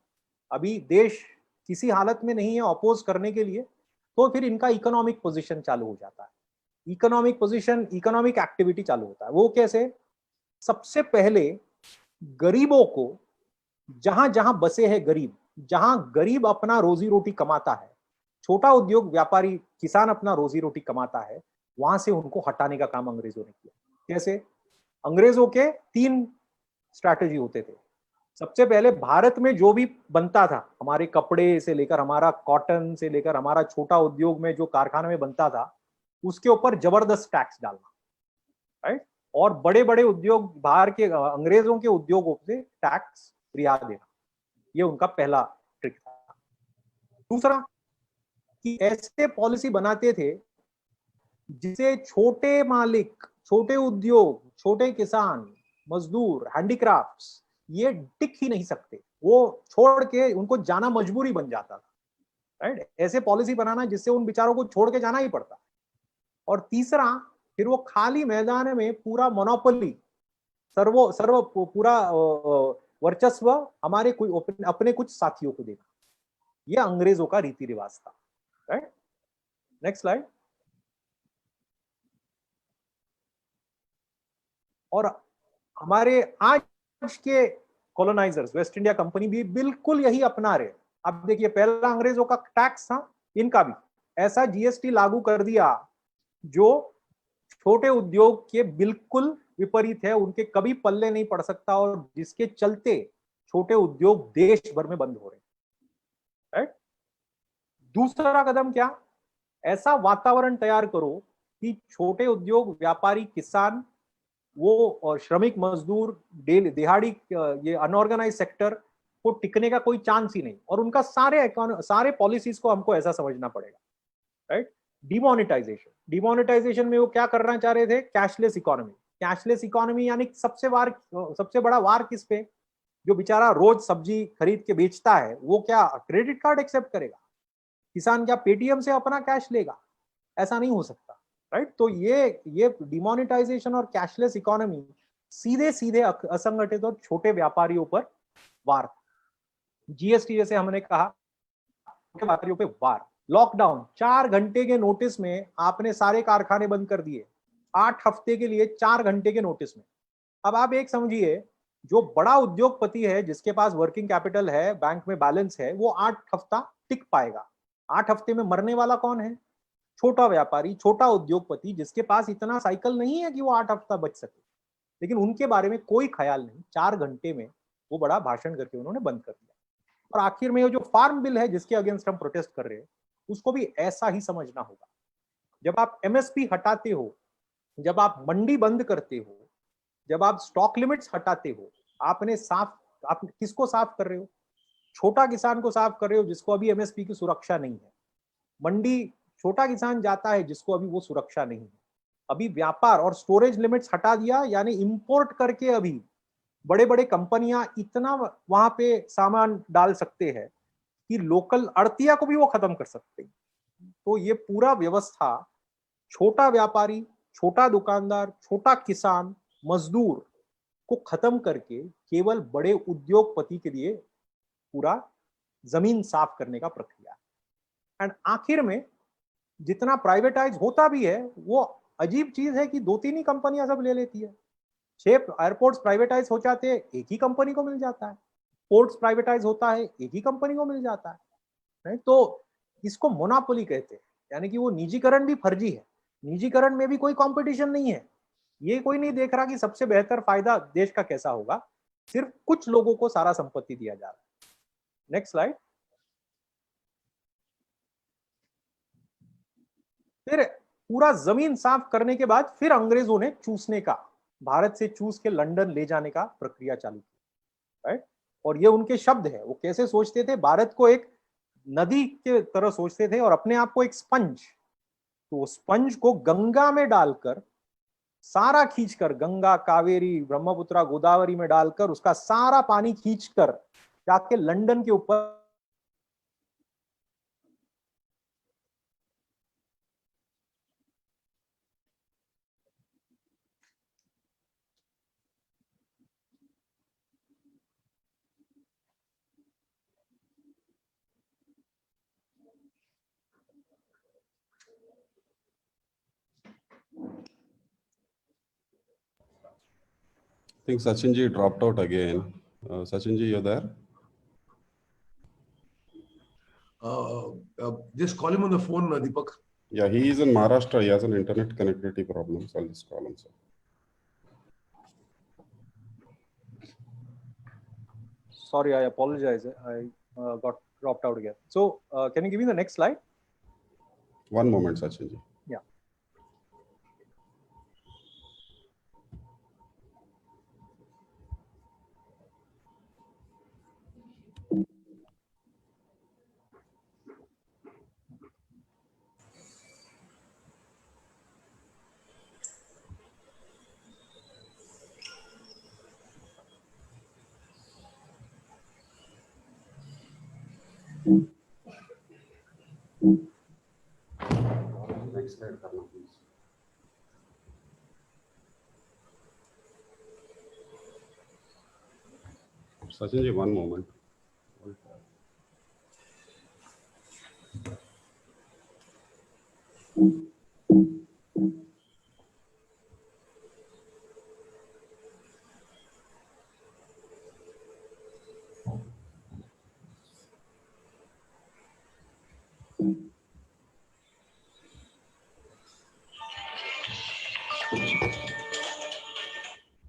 अभी देश किसी हालत में नहीं है अपोज करने के लिए, तो फिर इनका इकोनॉमिक पोजीशन चालू हो जाता है. इकोनॉमिक पोजीशन, इकोनॉमिक एक्टिविटी चालू होता है. वो कैसे? सबसे पहले गरीबों को, जहां जहां बसे हैं गरीब, जहां गरीब अपना रोजी रोटी कमाता है, छोटा उद्योग व्यापारी किसान अपना रोजी रोटी कमाता है, वहां से उनको हटाने का काम अंग्रेजों ने किया. कैसे? अंग्रेजों के 3 स्ट्रैटेजी होते थे. सबसे पहले भारत में जो भी बनता था, हमारे कपड़े से लेकर, हमारा कॉटन से लेकर, हमारा छोटा उद्योग में जो कारखाने में बनता था, उसके ऊपर जबरदस्त टैक्स डालना, राइट. और बड़े बड़े उद्योग, बाहर के अंग्रेजों के उद्योगों से टैक्स रिहा देना, ये उनका पहला ट्रिक था. दूसरा कि ऐसे पॉलिसी बनाते थे जिसे छोटे मालिक, छोटे उद्योग, छोटे किसान, मजदूर, हैंडीक्राफ्ट्स, ये टिक ही नहीं सकते, वो छोड़ के उनको जाना मजबूरी बन जाता था, राइट. ऐसे पॉलिसी बनाना जिससे उन बेचारों को छोड़ के जाना ही पड़ता. और तीसरा, फिर वो खाली मैदान में पूरा मोनोपोली, सर्व पूरा वर्चस्व हमारे अपने कुछ साथियों को देना. ये अंग्रेजों का रीति रिवाज था, राइट. Next slide. और हमारे आज के कॉलोनाइजर्स, वेस्ट इंडिया कंपनी भी बिल्कुल यही अपना रहे. अब देखिए, पहला अंग्रेजों का टैक्स था, इनका भी ऐसा जीएसटी लागू कर दिया जो छोटे उद्योग के बिल्कुल विपरीत है, उनके कभी पल्ले नहीं पड़ सकता, और जिसके चलते छोटे उद्योग देश भर में बंद हो रहे हैं, राइट. दूसरा कदम क्या? ऐसा वातावरण तैयार करो कि छोटे उद्योग व्यापारी, किसान, वो और श्रमिक मजदूर, दिहाड़ी, ये अनऑर्गेनाइज सेक्टर को टिकने का कोई चांस ही नहीं. और उनका सारे पॉलिसीज को हमको ऐसा समझना पड़ेगा, राइट. डिमोनेटाइजेशन में वो क्या करना चाह रहे थे? Cashless economy. कैशलेस इकोनॉमी यानी सबसे बड़ा वार किस पे? जो बेचारा रोज सब्जी खरीद के बेचता है, वो क्या क्रेडिट कार्ड एक्सेप्ट करेगा? किसान क्या पेटीएम से अपना कैश लेगा? ऐसा नहीं हो सकता, राइट. तो ये डिमोनेटाइजेशन और कैशलेस इकोनॉमी सीधे सीधे असंगठित और छोटे व्यापारियों पर वार. जीएसटी जैसे हमने कहा, छोटे व्यापारियों पे वार. लॉकडाउन, 4 घंटे के नोटिस में आपने सारे कारखाने बंद कर दिए, 8 हफ्ते के लिए 4 घंटे के नोटिस में. अब आप एक समझिए, जो बड़ा उद्योगपति है, जिसके पास वर्किंग कैपिटल है, बैंक में बैलेंस है, वो 8 हफ्ता टिक पाएगा. 8 हफ्ते में मरने वाला कौन है? छोटा व्यापारी, छोटा उद्योगपति, जिसके पास इतना साइकिल नहीं है कि वो 8 हफ्ता बच सके. लेकिन उनके बारे में कोई ख्याल नहीं. 4 घंटे में वो बड़ा भाषण करके उन्होंने बंद कर दिया. और आखिर में ये जो फार्म बिल है, जिसके अगेंस्ट हम प्रोटेस्ट कर रहे हैं, उसको भी ऐसा ही समझना होगा. जब आप एमएसपी हटाते हो, जब आप मंडी बंद करते हो, जब आप स्टॉक लिमिट्स हटाते हो, आप किसको साफ कर रहे हो? छोटा किसान को साफ कर रहे हो, जिसको अभी एमएसपी की सुरक्षा नहीं है. मंडी छोटा किसान जाता है जिसको अभी वो सुरक्षा नहीं है. अभी व्यापार और स्टोरेज लिमिट्स हटा दिया, यानी इंपोर्ट करके अभी बड़े बड़े कंपनियां इतना वहां पे सामान डाल सकते हैं कि लोकल अड़तिया को भी वो खत्म कर सकते हैं. तो ये पूरा व्यवस्था छोटा व्यापारी, छोटा दुकानदार, छोटा किसान, मजदूर को खत्म करके केवल बड़े उद्योगपति के लिए पूरा जमीन साफ करने का प्रक्रिया है. एंड आखिर में जितना प्राइवेटाइज होता भी है, वो अजीब चीज है कि 2-3 ही कंपनियां सब ले लेती है. 6 एयरपोर्ट्स प्राइवेटाइज हो जाते हैं, एक ही कंपनी को मिल जाता है. पोर्ट्स प्राइवेटाइज होता है, एक ही कंपनी को मिल जाता है, राइट. तो इसको मोनोपोली कहते हैं, यानी कि वो निजीकरण भी फर्जी है. निजीकरण में भी कोई कंपटीशन नहीं है. ये कोई नहीं देख रहा कि सबसे बेहतर फायदा देश का कैसा होगा. सिर्फ कुछ लोगों को सारा संपत्ति दिया जा रहा है. Next slide. फिर पूरा जमीन साफ करने के बाद फिर अंग्रेजों ने चूसने का, भारत से चूस के लंदन ले जाने का प्रक्रिया चालू की, राइट। और ये उनके शब्द है, वो कैसे सोचते थे, भारत को एक नदी के तरह सोचते थे और अपने आप को एक स्पंज। तो स्पंज को गंगा में डालकर सारा खींचकर, गंगा, कावेरी, ब्रह्मपुत्रा, गोदावरी में डालकर उसका सारा पानी खींचकर जाके लंदन के ऊपर I think Sachin ji dropped out again. Sachin ji, you're there? Just call him on the phone, Deepak. Yeah, he is in Maharashtra. He has an internet connectivity problem. So I'll just call him, sir. Sorry, I apologize. I got dropped out again. So, can you give me the next slide? One moment, Sachin ji. Yeah. Next slide, Karna, please. Sachin ji, one moment.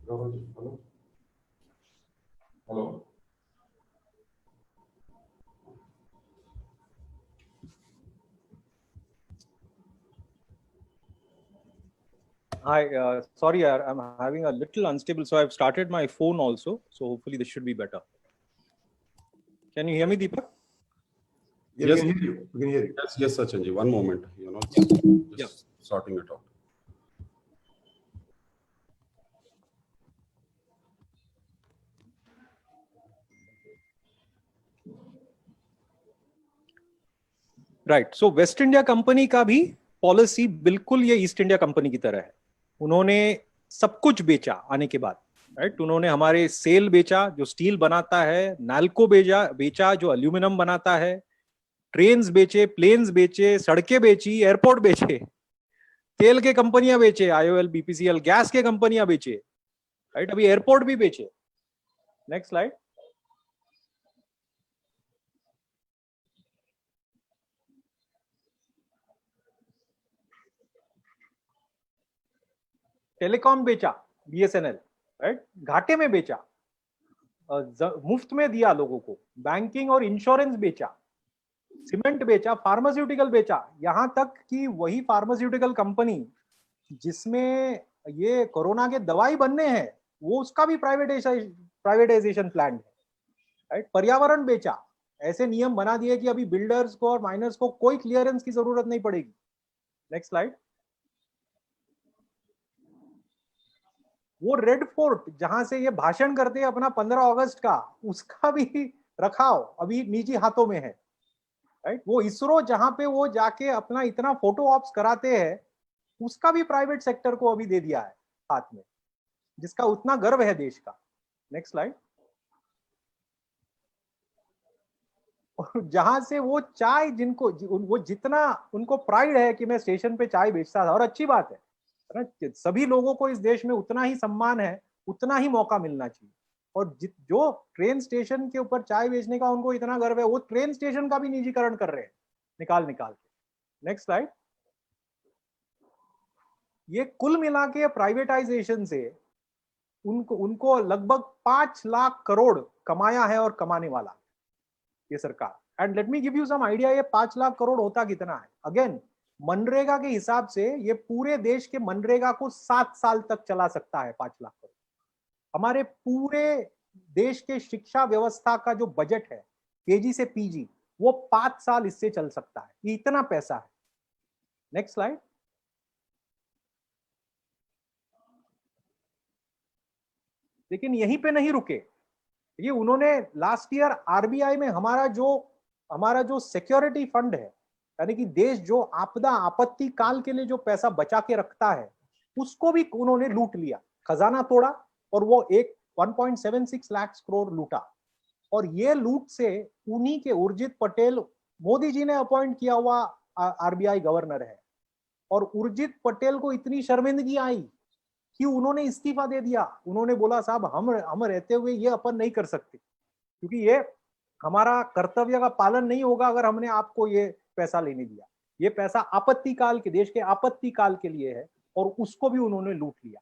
Hello. Hello. Hi, sorry, I'm having a little unstable, so I've started my phone also. So hopefully this should be better. Can you hear me, Deepak? Yeah, Yes. we can hear you. We can hear you. Yes, Sachin ji. One moment. Just sorting it out. Right. So waste India company का भी policy बिल्कुल ये east India company की तरह है। उन्होंने सब कुछ बेचा आने के बाद, राइट। उन्होंने हमारे सेल बेचा जो स्टील बनाता है, नाल्को बेचा जो एल्यूमिनियम बनाता है, ट्रेन्स बेचे, प्लेन्स बेचे, सड़कें बेची, एयरपोर्ट बेचे, तेल के कंपनियां बेचे, आईओएल, बीपीसीएल, गैस के कंपनियां बेचे, राइट। अभी एयरपोर्ट भी बेचे। Next slide. टेलीकॉम बेचा, बीएसएनएल, राइट, घाटे में बेचा, मुफ्त में दिया लोगों को, बैंकिंग और इंश्योरेंस बेचा, सीमेंट बेचा, फार्मास्यूटिकल बेचा, यहां तक कि वही फार्मास्यूटिकल कंपनी जिसमें ये कोरोना के दवाई बनने हैं वो उसका भी प्राइवेटाइजेशन प्लान है, राइट। पर्यावरण बेचा, ऐसे नियम बना दिए कि अभी बिल्डर्स को और माइनर्स को कोई क्लियरेंस की जरूरत नहीं पड़ेगी। Next slide. वो रेड फोर्ट जहां से ये भाषण करते हैं अपना 15 अगस्त का, उसका भी रखाव अभी निजी हाथों में है, राइट। वो इसरो जहां पे वो जाके अपना इतना फोटो ऑप्स कराते हैं, उसका भी प्राइवेट सेक्टर को अभी दे दिया है हाथ में, जिसका उतना गर्व है देश का। Next slide. जहां से वो चाय वो जितना उनको प्राइड है कि मैं स्टेशन पे चाय बेचता था, और अच्छी बात है ना, सभी लोगों को इस देश में उतना ही सम्मान है, उतना ही मौका मिलना चाहिए। और जो ट्रेन स्टेशन के ऊपर चाय बेचने का उनको इतना गर्व है, वो ट्रेन स्टेशन का भी निजीकरण कर रहे हैं निकाल के। Next slide. ये कुल मिला के प्राइवेटाइजेशन से उनको लगभग 5 लाख करोड़ कमाया है और कमाने वाला। ये सरकार। And let me give you some idea, ये 5 लाख करोड़ होता कितना है। अगेन मनरेगा के हिसाब से ये पूरे देश के मनरेगा को 7 साल तक चला सकता है 5 लाख करोड़। हमारे पूरे देश के शिक्षा व्यवस्था का जो बजट है केजी से पीजी, वो 5 साल इससे चल सकता है, ये इतना पैसा है। Next slide. लेकिन यहीं पे नहीं रुके, ये उन्होंने लास्ट ईयर आरबीआई में हमारा जो सिक्योरिटी फंड है, यानी कि देश जो आपदा आपत्ति काल के लिए जो पैसा बचा के रखता है, उसको भी उन्होंने लूट लिया, खजाना तोड़ा और वो 1.76 लाख करोड़ लूटा। और ये लूट से उन्हीं के उर्जित पटेल, मोदी जी ने अपॉइंट किया हुआ आरबीआई गवर्नर है, और उर्जित पटेल को इतनी शर्मिंदगी आई कि उन्होंने इस्तीफा दे दिया। उन्होंने बोला साहब हम रहते हुए ये अपन नहीं कर सकते, क्योंकि ये हमारा कर्तव्य का पालन नहीं होगा अगर हमने आपको ये पैसा लेने दिया। ये पैसा आपत्ति काल के, देश के आपत्ति काल के लिए है, और उसको भी उन्होंने लूट लिया।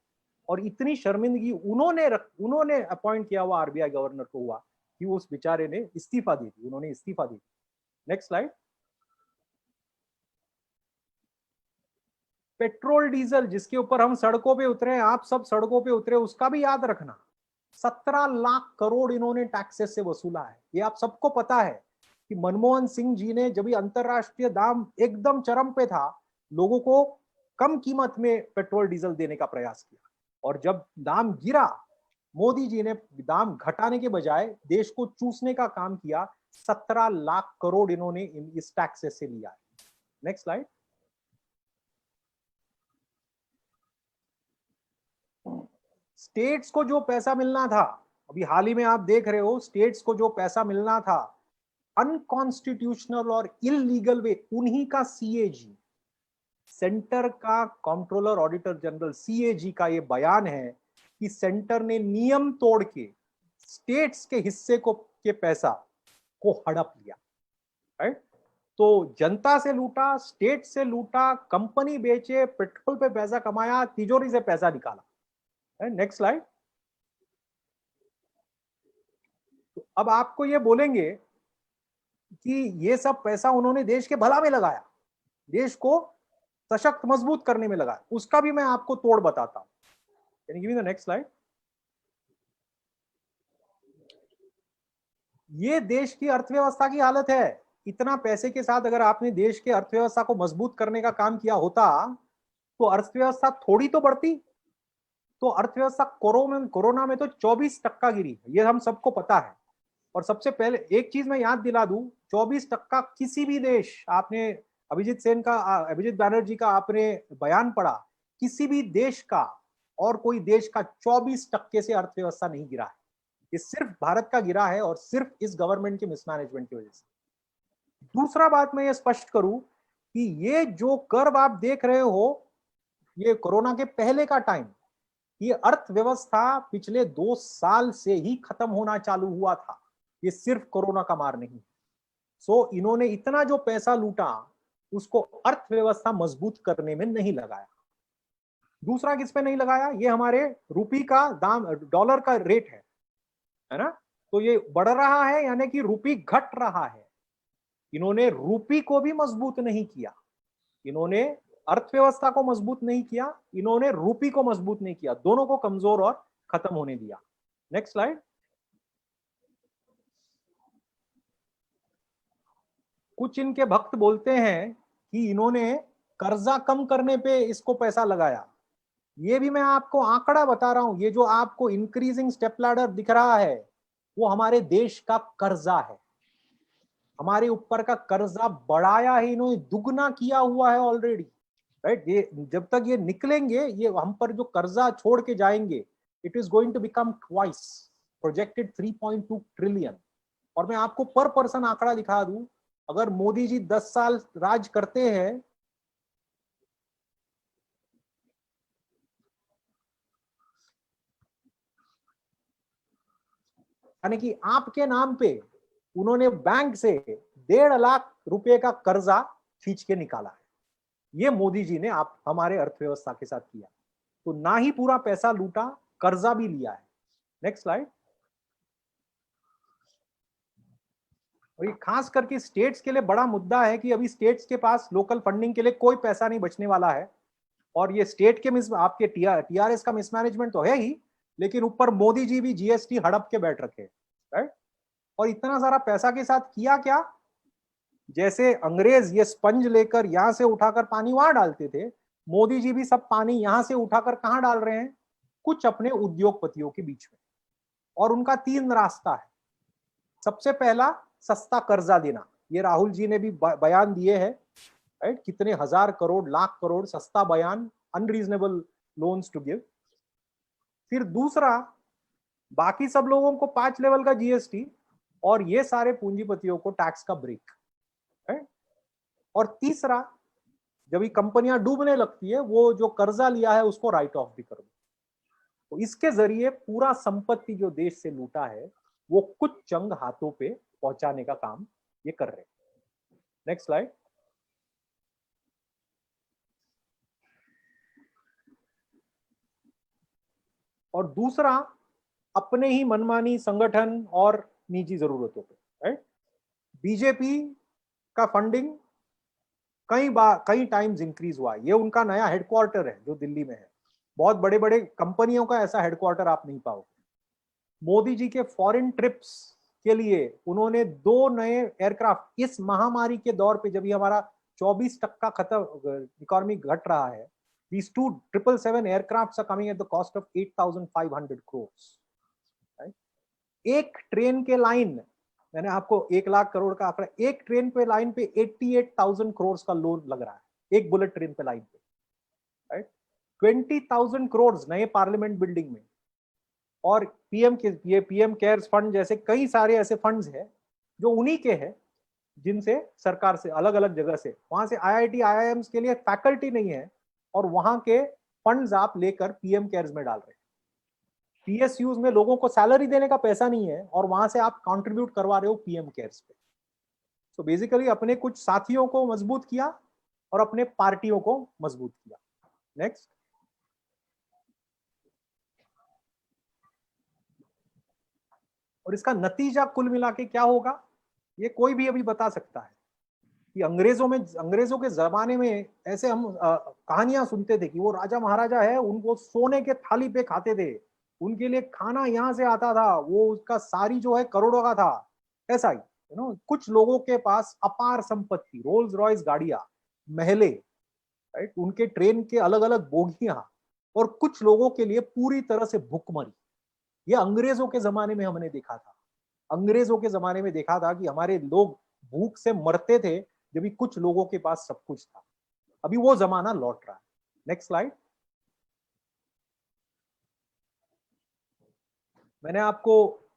और इतनी शर्मिंदगी उन्होंने अपॉइंट किया हुआ आरबीआई गवर्नर को हुआ कि उस बेचारे ने इस्तीफा दे दी, उन्होंने इस्तीफा दी। Next slide. पेट्रोल डीजल जिसके ऊपर हम सड़कों पे उतरे, आप सब सड़कों पे उतरे, उसका भी याद रखना 17 लाख करोड़ इन्होंने टैक्सेस से वसूला है। ये आप सबको पता है कि मनमोहन सिंह जी ने जब अंतरराष्ट्रीय दाम एकदम चरम पे था, लोगों को कम कीमत में पेट्रोल डीजल देने का प्रयास किया, और जब दाम गिरा, मोदी जी ने दाम घटाने के बजाय देश को चूसने का काम किया। 17 लाख करोड़ इन्होंने इस टैक्सेस से लिया है। Next slide. स्टेट्स को जो पैसा मिलना था, अभी हाल ही में आप देख रहे हो, स्टेट्स को जो पैसा मिलना था अनकॉन्स्टिट्यूशनल और इलीगल वे, उन्हीं का सीएजी, सेंटर का कंट्रोलर ऑडिटर जनरल सीएजी का ये बयान है कि सेंटर ने नियम तोड़ के स्टेट्स के हिस्से के पैसा को हड़प लिया। राइट? तो जनता से लूटा, स्टेट से लूटा, कंपनी बेचे, पेट्रोल पे पैसा कमाया, तिजोरी से पैसा निकाला। Next slide. तो अब आपको ये बोलेंगे कि ये सब पैसा उन्होंने देश के भला में लगाया, देश को सशक्त मजबूत करने में लगाया, उसका भी मैं आपको तोड़ बताता हूं। Can you give me the next slide. ये देश की अर्थव्यवस्था की हालत है। इतना पैसे के साथ अगर आपने देश के अर्थव्यवस्था को मजबूत करने का काम किया होता तो अर्थव्यवस्था थोड़ी तो बढ़ती। तो अर्थव्यवस्था कोरोना में तो 24% गिरी, ये हम सबको पता है। और सबसे पहले एक चीज मैं याद दिला दूं, 24% किसी भी देश, आपने अभिजीत बैनर्जी का आपने बयान पढ़ा, किसी भी देश का और कोई देश का 24% से अर्थव्यवस्था नहीं गिरा है। ये सिर्फ भारत का गिरा है, और सिर्फ इस गवर्नमेंट के मिसमैनेजमेंट की वजह से। दूसरा बात मैं ये स्पष्ट करूं कि ये जो कर्व आप देख रहे हो, ये कोरोना के पहले का टाइम, ये अर्थव्यवस्था पिछले 2 साल से ही खत्म होना चालू हुआ था। ये सिर्फ कोरोना का मार नहीं। सो इन्होंने इतना जो पैसा लूटा उसको अर्थव्यवस्था मजबूत करने में नहीं लगाया। दूसरा किस पे नहीं लगाया, ये हमारे रुपी का दाम, डॉलर का रेट है ना, तो ये बढ़ रहा है, यानी कि रुपी घट रहा है। इन्होंने रुपी को भी मजबूत नहीं किया, इन्होंने अर्थव्यवस्था को मजबूत नहीं किया, इन्होंने रुपी को मजबूत नहीं किया, दोनों को कमजोर और खत्म होने दिया। Next slide. कुछ इनके भक्त बोलते हैं कि इन्होंने कर्जा कम करने पे इसको पैसा लगाया। ये भी मैं आपको आंकड़ा बता रहा हूं, ये जो आपको इंक्रीजिंग स्टेप लैडर दिख रहा है वो हमारे देश का कर्जा है। हमारे ऊपर का कर्जा बढ़ाया है इन्होंने, दुगना किया हुआ है ऑलरेडी। राइट? ये जब तक ये निकलेंगे, ये हम पर जो कर्जा छोड़ के जाएंगे, it is going to become twice, projected 3.2 trillion. और मैं आपको पर पर्सन आंकड़ा दिखा दूं, अगर मोदी जी 10 साल राज करते हैं, यानी कि आपके नाम पे उन्होंने बैंक से 1.5 लाख रुपए का कर्जा खींच के निकाला है। ये मोदी जी ने आप हमारे अर्थव्यवस्था के साथ किया। तो ना ही पूरा पैसा लूटा, कर्जा भी लिया है। Next slide. और ये खास करके स्टेट्स के लिए बड़ा मुद्दा है कि अभी स्टेट्स के पास लोकल फंडिंग के लिए कोई पैसा नहीं बचने वाला है, और ये स्टेट के आपके टीआरएस का मिसमैनेजमेंट तो है ही, लेकिन ऊपर मोदी जी भी जीएसटी हड़प के बैठ रखे, राइट। और इतना सारा पैसा के साथ किया क्या, जैसे अंग्रेज ये स्पंज लेकर यहां से उठाकर पानी वहां डालते थे, मोदी जी भी सब पानी यहां से उठाकर कहां डाल रहे हैं, कुछ अपने उद्योगपतियों के बीच में। और उनका 3 रास्ता है। सबसे पहला, सस्ता कर्जा देना, ये राहुल जी ने भी बयान दिए हैं, राइट, कितने हजार करोड़, लाख करोड़ सस्ता बयान, अनरीजनेबल लोन्स टू गिव। फिर दूसरा, बाकी सब लोगों को 5 लेवल का जीएसटी, और ये सारे पूंजीपतियों को टैक्स का ब्रेक, राइट। और तीसरा, जब ये कंपनियां डूबने लगती है, वो जो कर्जा लिया है उसको राइट ऑफ भी कर दो। तो इसके जरिए पूरा संपत्ति जो देश से लूटा है वो कुछ चंद हाथों पे पहुंचाने का काम ये कर रहे हैं। Next slide. और दूसरा, अपने ही मनमानी संगठन और निजी जरूरतों पे, राइट। बीजेपी का फंडिंग कई टाइम्स इंक्रीज हुआ है। ये उनका नया हेडक्वार्टर है जो दिल्ली में है। बहुत बड़े बड़े कंपनियों का ऐसा हेडक्वार्टर आप नहीं पाओगे। मोदी जी के फॉरेन ट्रिप्स के लिए उन्होंने 2 नए एयरक्राफ्ट, इस महामारी के दौर पे जब ये हमारा 24% खत्म इकोनॉमी घट रहा है, these 2 777 aircrafts are coming at the cost of 8,500 crores, right? एक ट्रेन के लाइन, मैंने आपको 1 लाख करोड़ का आंकड़ा, एक ट्रेन पे लाइन पे 88,000 करोड़ का लोन लग रहा है, एक बुलेट ट्रेन पे लाइन पे, राइट। 20,000 करोड़ नए पार्लियामेंट बिल्डिंग में, और पीएम केयर्स फंड जैसे कई सारे ऐसे फंड्स हैं जो उन्हीं के हैं, जिनसे सरकार से अलग अलग जगह से, वहां से आईआईटी आईआईएम्स के लिए फैकल्टी नहीं है, और वहां के फंड्स आप लेकर पीएम केयर्स में डाल रहे हैं। पीएसयूज में लोगों को सैलरी देने का पैसा नहीं है, और वहां से आप कंट्रीब्यूट करवा रहे हो पीएम केयर्स पे। तो बेसिकली अपने कुछ साथियों को मजबूत किया और अपने पार्टियों को मजबूत किया। नेक्स्ट। और इसका नतीजा कुल मिला के क्या होगा, ये कोई भी अभी बता सकता है कि अंग्रेजों के जमाने में ऐसे हम कहानियां सुनते थे कि वो राजा महाराजा है, उनको सोने के थाली पे खाते थे, उनके लिए खाना यहां से आता था, वो उसका सारी जो है करोड़ों का था। ऐसा ही कुछ लोगों के पास अपार संपत्ति, रोल्स रॉयस गाड़ियां, महले, राइट, उनके ट्रेन के अलग अलग बोगियां, और कुछ लोगों के लिए पूरी तरह से भुखमरी। ये अंग्रेजों के जमाने में हमने देखा था। अंग्रेजों के जमाने में देखा था कि हमारे लोग भूख से मरते थे, जब भी कुछ लोगों के पास सब कुछ था। अभी वो जमाना लौट रहा है। Next slide. मैंने आपको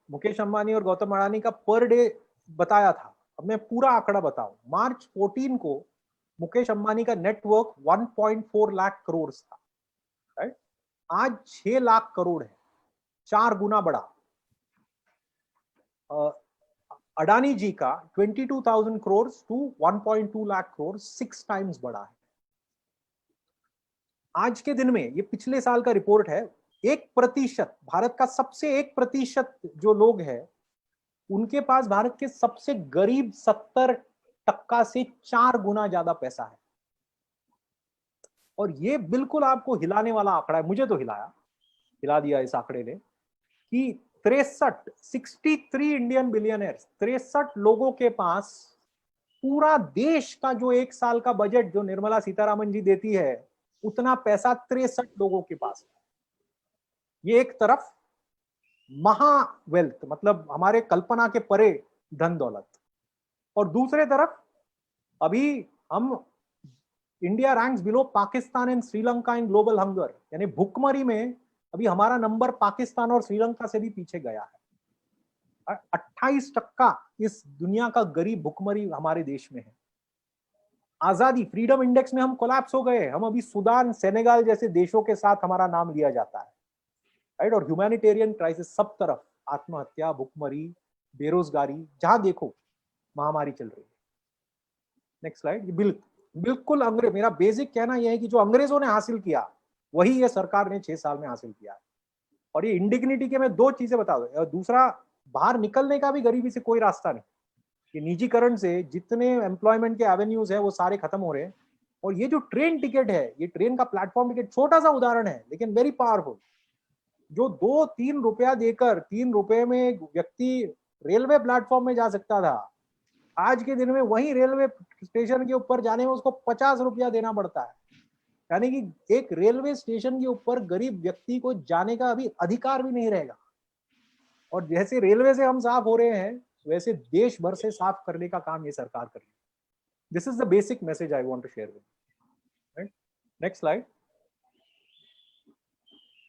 मुकेश अंबानी और गौतम अडानी का पर डे बताया था, अब मैं पूरा आंकड़ा बताऊं। मार्च 14 को मुकेश अंबानी का नेटवर्क 1.4 लाख करोड़ था, राइट। आज 6 लाख करोड़ है, 4 गुना बढ़ा। अडानी जी का 22,000 करोड़ टू 1.2 लाख करोड़, 6 टाइम्स बढ़ा है। आज के दिन में, ये पिछले साल का रिपोर्ट है, 1%, भारत का सबसे 1% जो लोग हैं, उनके पास भारत के सबसे गरीब 70% से 4 गुना ज्यादा पैसा है। और ये बिल्कुल आपको हिलाने वाला आंकड़ा है, मुझे तो हिला दिया इस आंकड़े ने, कि 63 इंडियन बिलियनर्स, 63 लोगों के पास पूरा देश का जो 1 साल का बजट जो निर्मला सीतारामन जी देती है, उतना पैसा 63 लोगों के पास है। ये एक तरफ महा वेल्थ, मतलब हमारे कल्पना के परे धन दौलत, और दूसरे तरफ अभी हम India ranks below Pakistan and Sri Lanka in global hunger, यानी भुखमरी में अभी हमारा नंबर पाकिस्तान और श्रीलंका से भी पीछे गया है। 28% इस दुनिया का गरीब भुखमरी हमारे देश में है। आजादी फ्रीडम इंडेक्स में हम कोलैप्स हो गए, हम अभी सूडान, सेनेगल जैसे देशों के साथ हमारा नाम लिया जाता है, राइट। और ह्यूमैनिटेरियन क्राइसिस सब तरफ, आत्महत्या, भुखमरी, बेरोजगारी, जहां देखो महामारी चल रही है। Next slide. बिल्कुल मेरा बेसिक कहना यह है कि जो अंग्रेजों ने हासिल किया वही ये सरकार ने 6 साल में हासिल किया है। और ये इंडिग्निटी के मैं 2 चीजें बता दूं। दूसरा, बाहर निकलने का भी गरीबी से कोई रास्ता नहीं। कि निजीकरण से जितने एम्प्लॉयमेंट के एवेन्यूज है वो सारे खत्म हो रहे हैं। और ये जो ट्रेन टिकट है, ये ट्रेन का प्लेटफॉर्म टिकट छोटा सा उदाहरण है लेकिन वेरी पावरफुल। जो 2-3 रुपया देकर 3 रुपए में व्यक्ति रेलवे प्लेटफॉर्म में जा सकता था, आज के दिन में वही रेलवे स्टेशन के ऊपर जाने में उसको 50 रुपया देना पड़ता है। यानी कि एक रेलवे स्टेशन के ऊपर गरीब व्यक्ति को जाने का अभी अधिकार भी नहीं रहेगा। और जैसे रेलवे से हम साफ हो रहे हैं वैसे देश भर से साफ करने का काम ये सरकार कर रही है। This is the basic message I want to share with. Right, next slide.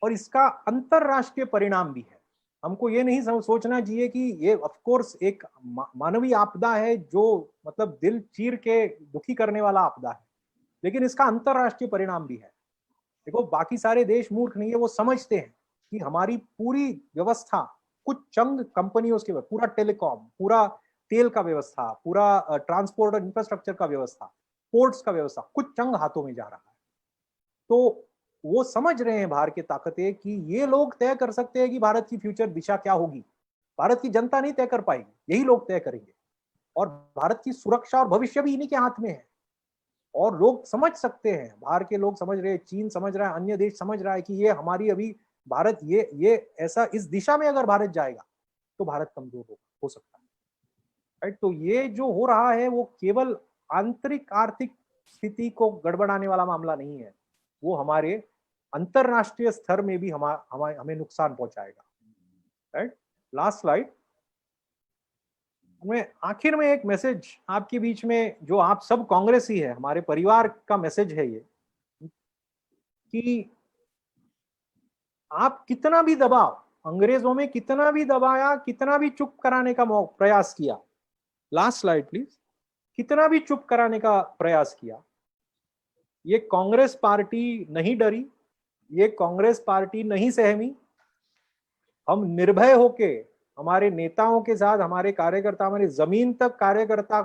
और इसका अंतरराष्ट्रीय परिणाम भी है। हमको ये नहीं सोचना चाहिए कि ये ऑफ कोर्स एक मानवीय आपदा है जो मतलब दिल चीर के दुखी करने वाला आपदा है, लेकिन इसका अंतरराष्ट्रीय परिणाम भी है। देखो, बाकी सारे देश मूर्ख नहीं है, वो समझते हैं कि हमारी पूरी व्यवस्था कुछ चंद कंपनियों के, पूरा टेलीकॉम, पूरा तेल का व्यवस्था, पूरा ट्रांसपोर्ट और इंफ्रास्ट्रक्चर का व्यवस्था, पोर्ट्स का व्यवस्था कुछ चंद हाथों में जा रहा है। तो वो समझ रहे हैं बाहर के ताकतें कि ये लोग तय कर सकते हैं कि भारत की फ्यूचर दिशा क्या होगी। भारत की जनता नहीं तय कर पाएगी, यही लोग तय करेंगे। और भारत की सुरक्षा और भविष्य भी इन्हीं के हाथ में है। और लोग समझ सकते हैं, बाहर के लोग समझ रहे हैं, चीन समझ रहा है, अन्य देश समझ रहा है कि ये हमारी अभी भारत ये ऐसा इस दिशा में अगर भारत जाएगा तो भारत कमजोर हो सकता है। राइट, तो ये जो हो रहा है वो केवल आंतरिक आर्थिक स्थिति को गड़बड़ाने वाला मामला नहीं है, वो हमारे अंतरराष्ट्रीय स्तर में भी हमें नुकसान पहुंचाएगा। Right, last slide. मैं आखिर में एक मैसेज आपके बीच में, जो आप सब कांग्रेसी है, हमारे परिवार का मैसेज है ये, कि आप कितना भी दबाव, अंग्रेजों में कितना भी दबाया, कितना भी चुप कराने का प्रयास किया, लास्ट स्लाइड प्लीज, कितना भी चुप कराने का प्रयास किया, ये कांग्रेस पार्टी नहीं डरी, ये कांग्रेस पार्टी नहीं सहमी। हम निर्भय होके हमारे नेताओं के साथ, हमारे कार्यकर्ता, हमारे जमीन तक कार्यकर्ता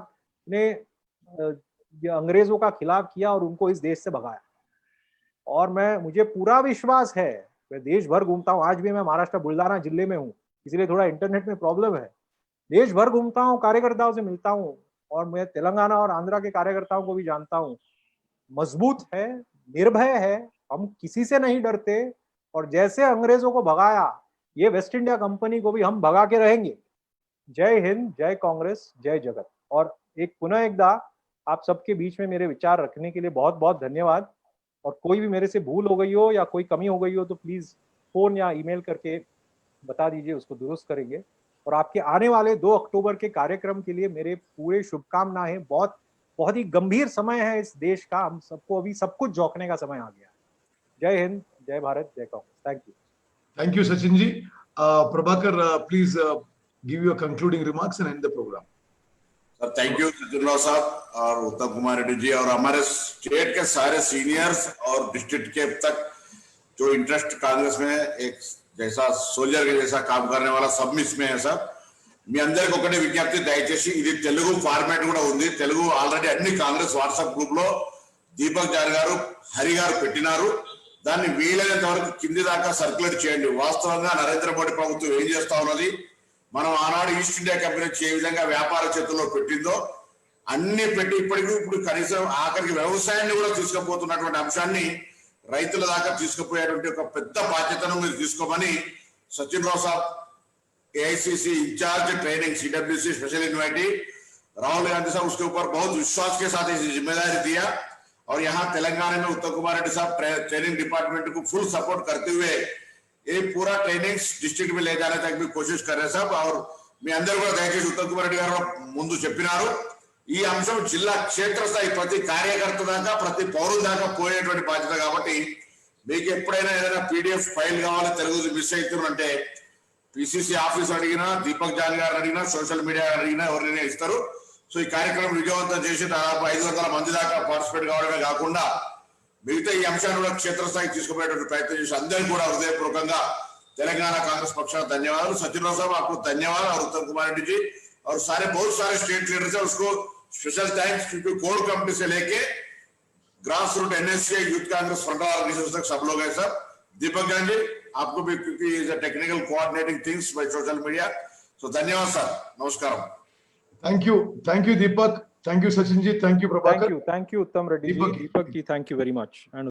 ने अंग्रेजों का खिलाफ किया और उनको इस देश से भगाया। और मुझे पूरा विश्वास है, मैं देश भर घूमता हूँ, आज भी मैं महाराष्ट्र बुलढाना जिले में हूँ, इसलिए थोड़ा इंटरनेट में प्रॉब्लम है, देश भर घूमता हूँ, कार्यकर्ताओं से मिलता हूँ, और मैं तेलंगाना और आंध्रा के कार्यकर्ताओं को भी जानता हूँ। मजबूत है, निर्भय है, हम किसी से नहीं डरते, और जैसे अंग्रेजों को भगाया, ये वेस्ट इंडिया कंपनी को भी हम भगा के रहेंगे। जय हिंद, जय कांग्रेस, जय जगत। और पुनः एक आप सबके बीच में मेरे विचार रखने के लिए बहुत बहुत धन्यवाद। और कोई भी मेरे से भूल हो गई हो या कोई कमी हो गई हो तो प्लीज फोन या ईमेल करके बता दीजिए, उसको दुरुस्त करेंगे। और आपके आने वाले 2 अक्टूबर के कार्यक्रम के लिए मेरे पूरे शुभकामनाएं। बहुत ही गंभीर समय है इस देश का, हम सबको अभी सब कुछ जोखने का समय आ गया है। जय हिंद, जय भारत, जय Congress. Thank you. Thank you, Sachin ji. Prabhakar, please give your concluding remarks and end the program. Sir thank you Sachin Rao साहब और उत्तम कुमार रेड्डी जी और हमारे स्टेट के सारे सीनियर्स और डिस्ट्रिक्ट के तक जो इंटरेस्ट कांग्रेस में एक जैसा सोल्जर के जैसा काम करने वाला सब में इसमें है सर। మీ అందరికి ఒకటే విజ్ఞప్తి, దయచేసి ఇది తెలుగు ఫార్మాట్ కూడా ఉంది, తెలుగు ఆల్రెడీ అన్ని కాంగ్రెస్ వాట్సాప్ గ్రూప్ లో దీపక్ జార్ గారు, హరి గారు పెట్టినారు, దాన్ని వీలైనంత వరకు కింది దాకా సర్క్యులేట్ చేయండి। వాస్తవంగా నరేంద్ర మోడీ ప్రభుత్వం ఏం చేస్తా ఉన్నది, మనం ఆనాడు ఈస్ట్ ఇండియా కంపెనీ ఏ విధంగా వ్యాపార చేతుల్లో పెట్టిందో అన్ని పెట్టి ఇప్పుడు కనీసం ఆఖరికి వ్యవసాయాన్ని కూడా తీసుకుపోతున్నటువంటి అంశాన్ని రైతుల దాకా తీసుకుపోయేటువంటి ఒక పెద్ద బాధ్యతను మీరు తీసుకోమని సచిన్ రావు సాబ్ AICC in-charge training CWC special invitee Rahul Gandhi साहब उसके ऊपर बहुत विश्वास के साथ इस जिम्मेदारी दिया। और यहाँ तेलंगाना में उत्तम कुमार रेड्डी साहब ट्रेनिंग डिपार्टमेंट को फुल सपोर्ट करते हुए ये पूरा ट्रेनिंग डिस्ट्रिक्ट में ले जाने तक भी कोशिश कर रहे साहब। और మీ అందరూ కూడా దయచేసి ఉత్తమ్ కుమార్ రెడ్డి గారు ముందు చెప్పినారు, ఈ అంశం జిల్లా క్షేత్రస్థాయి ప్రతి కార్యకర్త దాకా ప్రతి పౌరుల దాకా పోయేటువంటి బాధ్యత కాబట్టి మీకు ఎప్పుడైనా ఏదైనా పీడిఎఫ్ ఫైల్ కావాలి తెలుగు మిస్ అవుతుందంటే పిసిసి ఆఫీస్ అడిగినా, దీపక్ జాన్ గారు అడిగినా, సోషల్ మీడియా అడిగినా ఎవరైనా ఇస్తారు। సో ఈ కార్యక్రమం విజయవంతం చేసి దాదాపు 500 మంది దాకా పార్టిసిపేట్ కావడమే కాకుండా మిగతా ఈ అంశాన్ని కూడా క్షేత్రస్థాయికి తీసుకుపోయేటువంటి ప్రయత్నం చేసి అందరికీ కూడా హృదయపూర్వకంగా तेलंगाना कांग्रेस पक्ष धन्यवाद। सचिन राव साहब आपको धन्यवाद और उत्तम कुमार रेड्डी जी और बहुत सारे स्टेट लीडर्स है उसको स्पेशल थैंक्स, क्योंकि कोर कमेटी से लेके grass root NSC youth Congress frontal organisation तक सब लोग हैं सर। दीपक जान जी आपको भी, क्योंकि is a technical coordinating things by social media, so धन्यवाद सर, नमस्कार। Thank you, Deepak. Thank you, Sachin ji. Thank you, Prabhakar. Thank you, Uttam Reddy ji, Deepak. Deepak ji, thank you very much. And